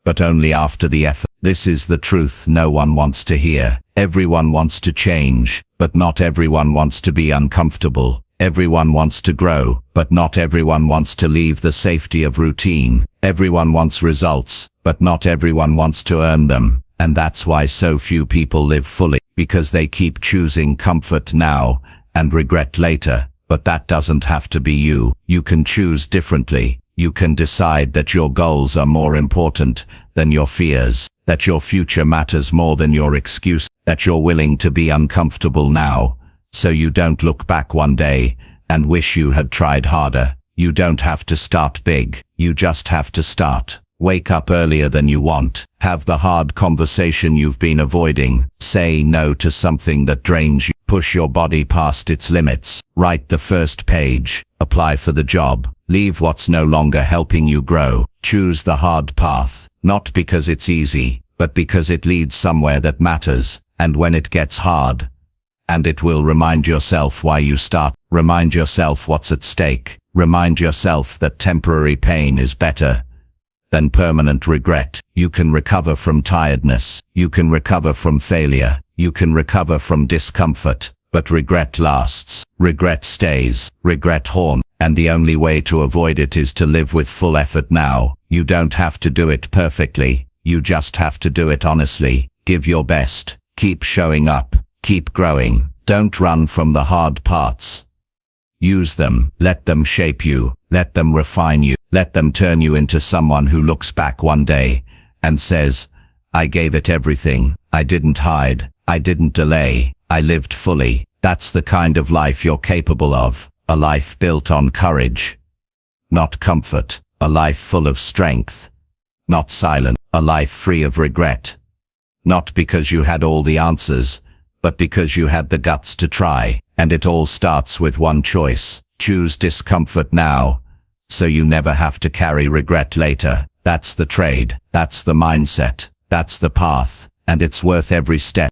but only after the effort. This is the truth no one wants to hear. Everyone wants to change, but not everyone wants to be uncomfortable. Everyone wants to grow, but not everyone wants to leave the safety of routine. Everyone wants results, but not everyone wants to earn them. And that's why so few people live fully, because they keep choosing comfort now and regret later. But that doesn't have to be you. You can choose differently. You can decide that your goals are more important than your fears, that your future matters more than your excuse, that you're willing to be uncomfortable now, so you don't look back one day and wish you had tried harder. You don't have to start big. You just have to start. Wake up earlier than you want. Have the hard conversation you've been avoiding. Say no to something that drains you. Push your body past its limits. Write the first page. Apply for the job. Leave what's no longer helping you grow. Choose the hard path, not because it's easy, but because it leads somewhere that matters. And when it gets hard, and it will, remind yourself why you start. Remind yourself what's at stake. Remind yourself that temporary pain is better than permanent regret. You can recover from tiredness. You can recover from failure. You can recover from discomfort. But regret lasts. Regret stays. Regret haunts. And the only way to avoid it is to live with full effort now. You don't have to do it perfectly. You just have to do it honestly. Give your best. Keep showing up. Keep growing. Don't run from the hard parts. Use them. Let them shape you. Let them refine you. Let them turn you into someone who looks back one day and says, I gave it everything. I didn't hide. I didn't delay. I lived fully. That's the kind of life you're capable of. A life built on courage, not comfort. A life full of strength, not silence. A life free of regret. Not because you had all the answers, but because you had the guts to try. And it all starts with one choice. Choose discomfort now, so you never have to carry regret later. That's the trade. That's the mindset. That's the path. And it's worth every step.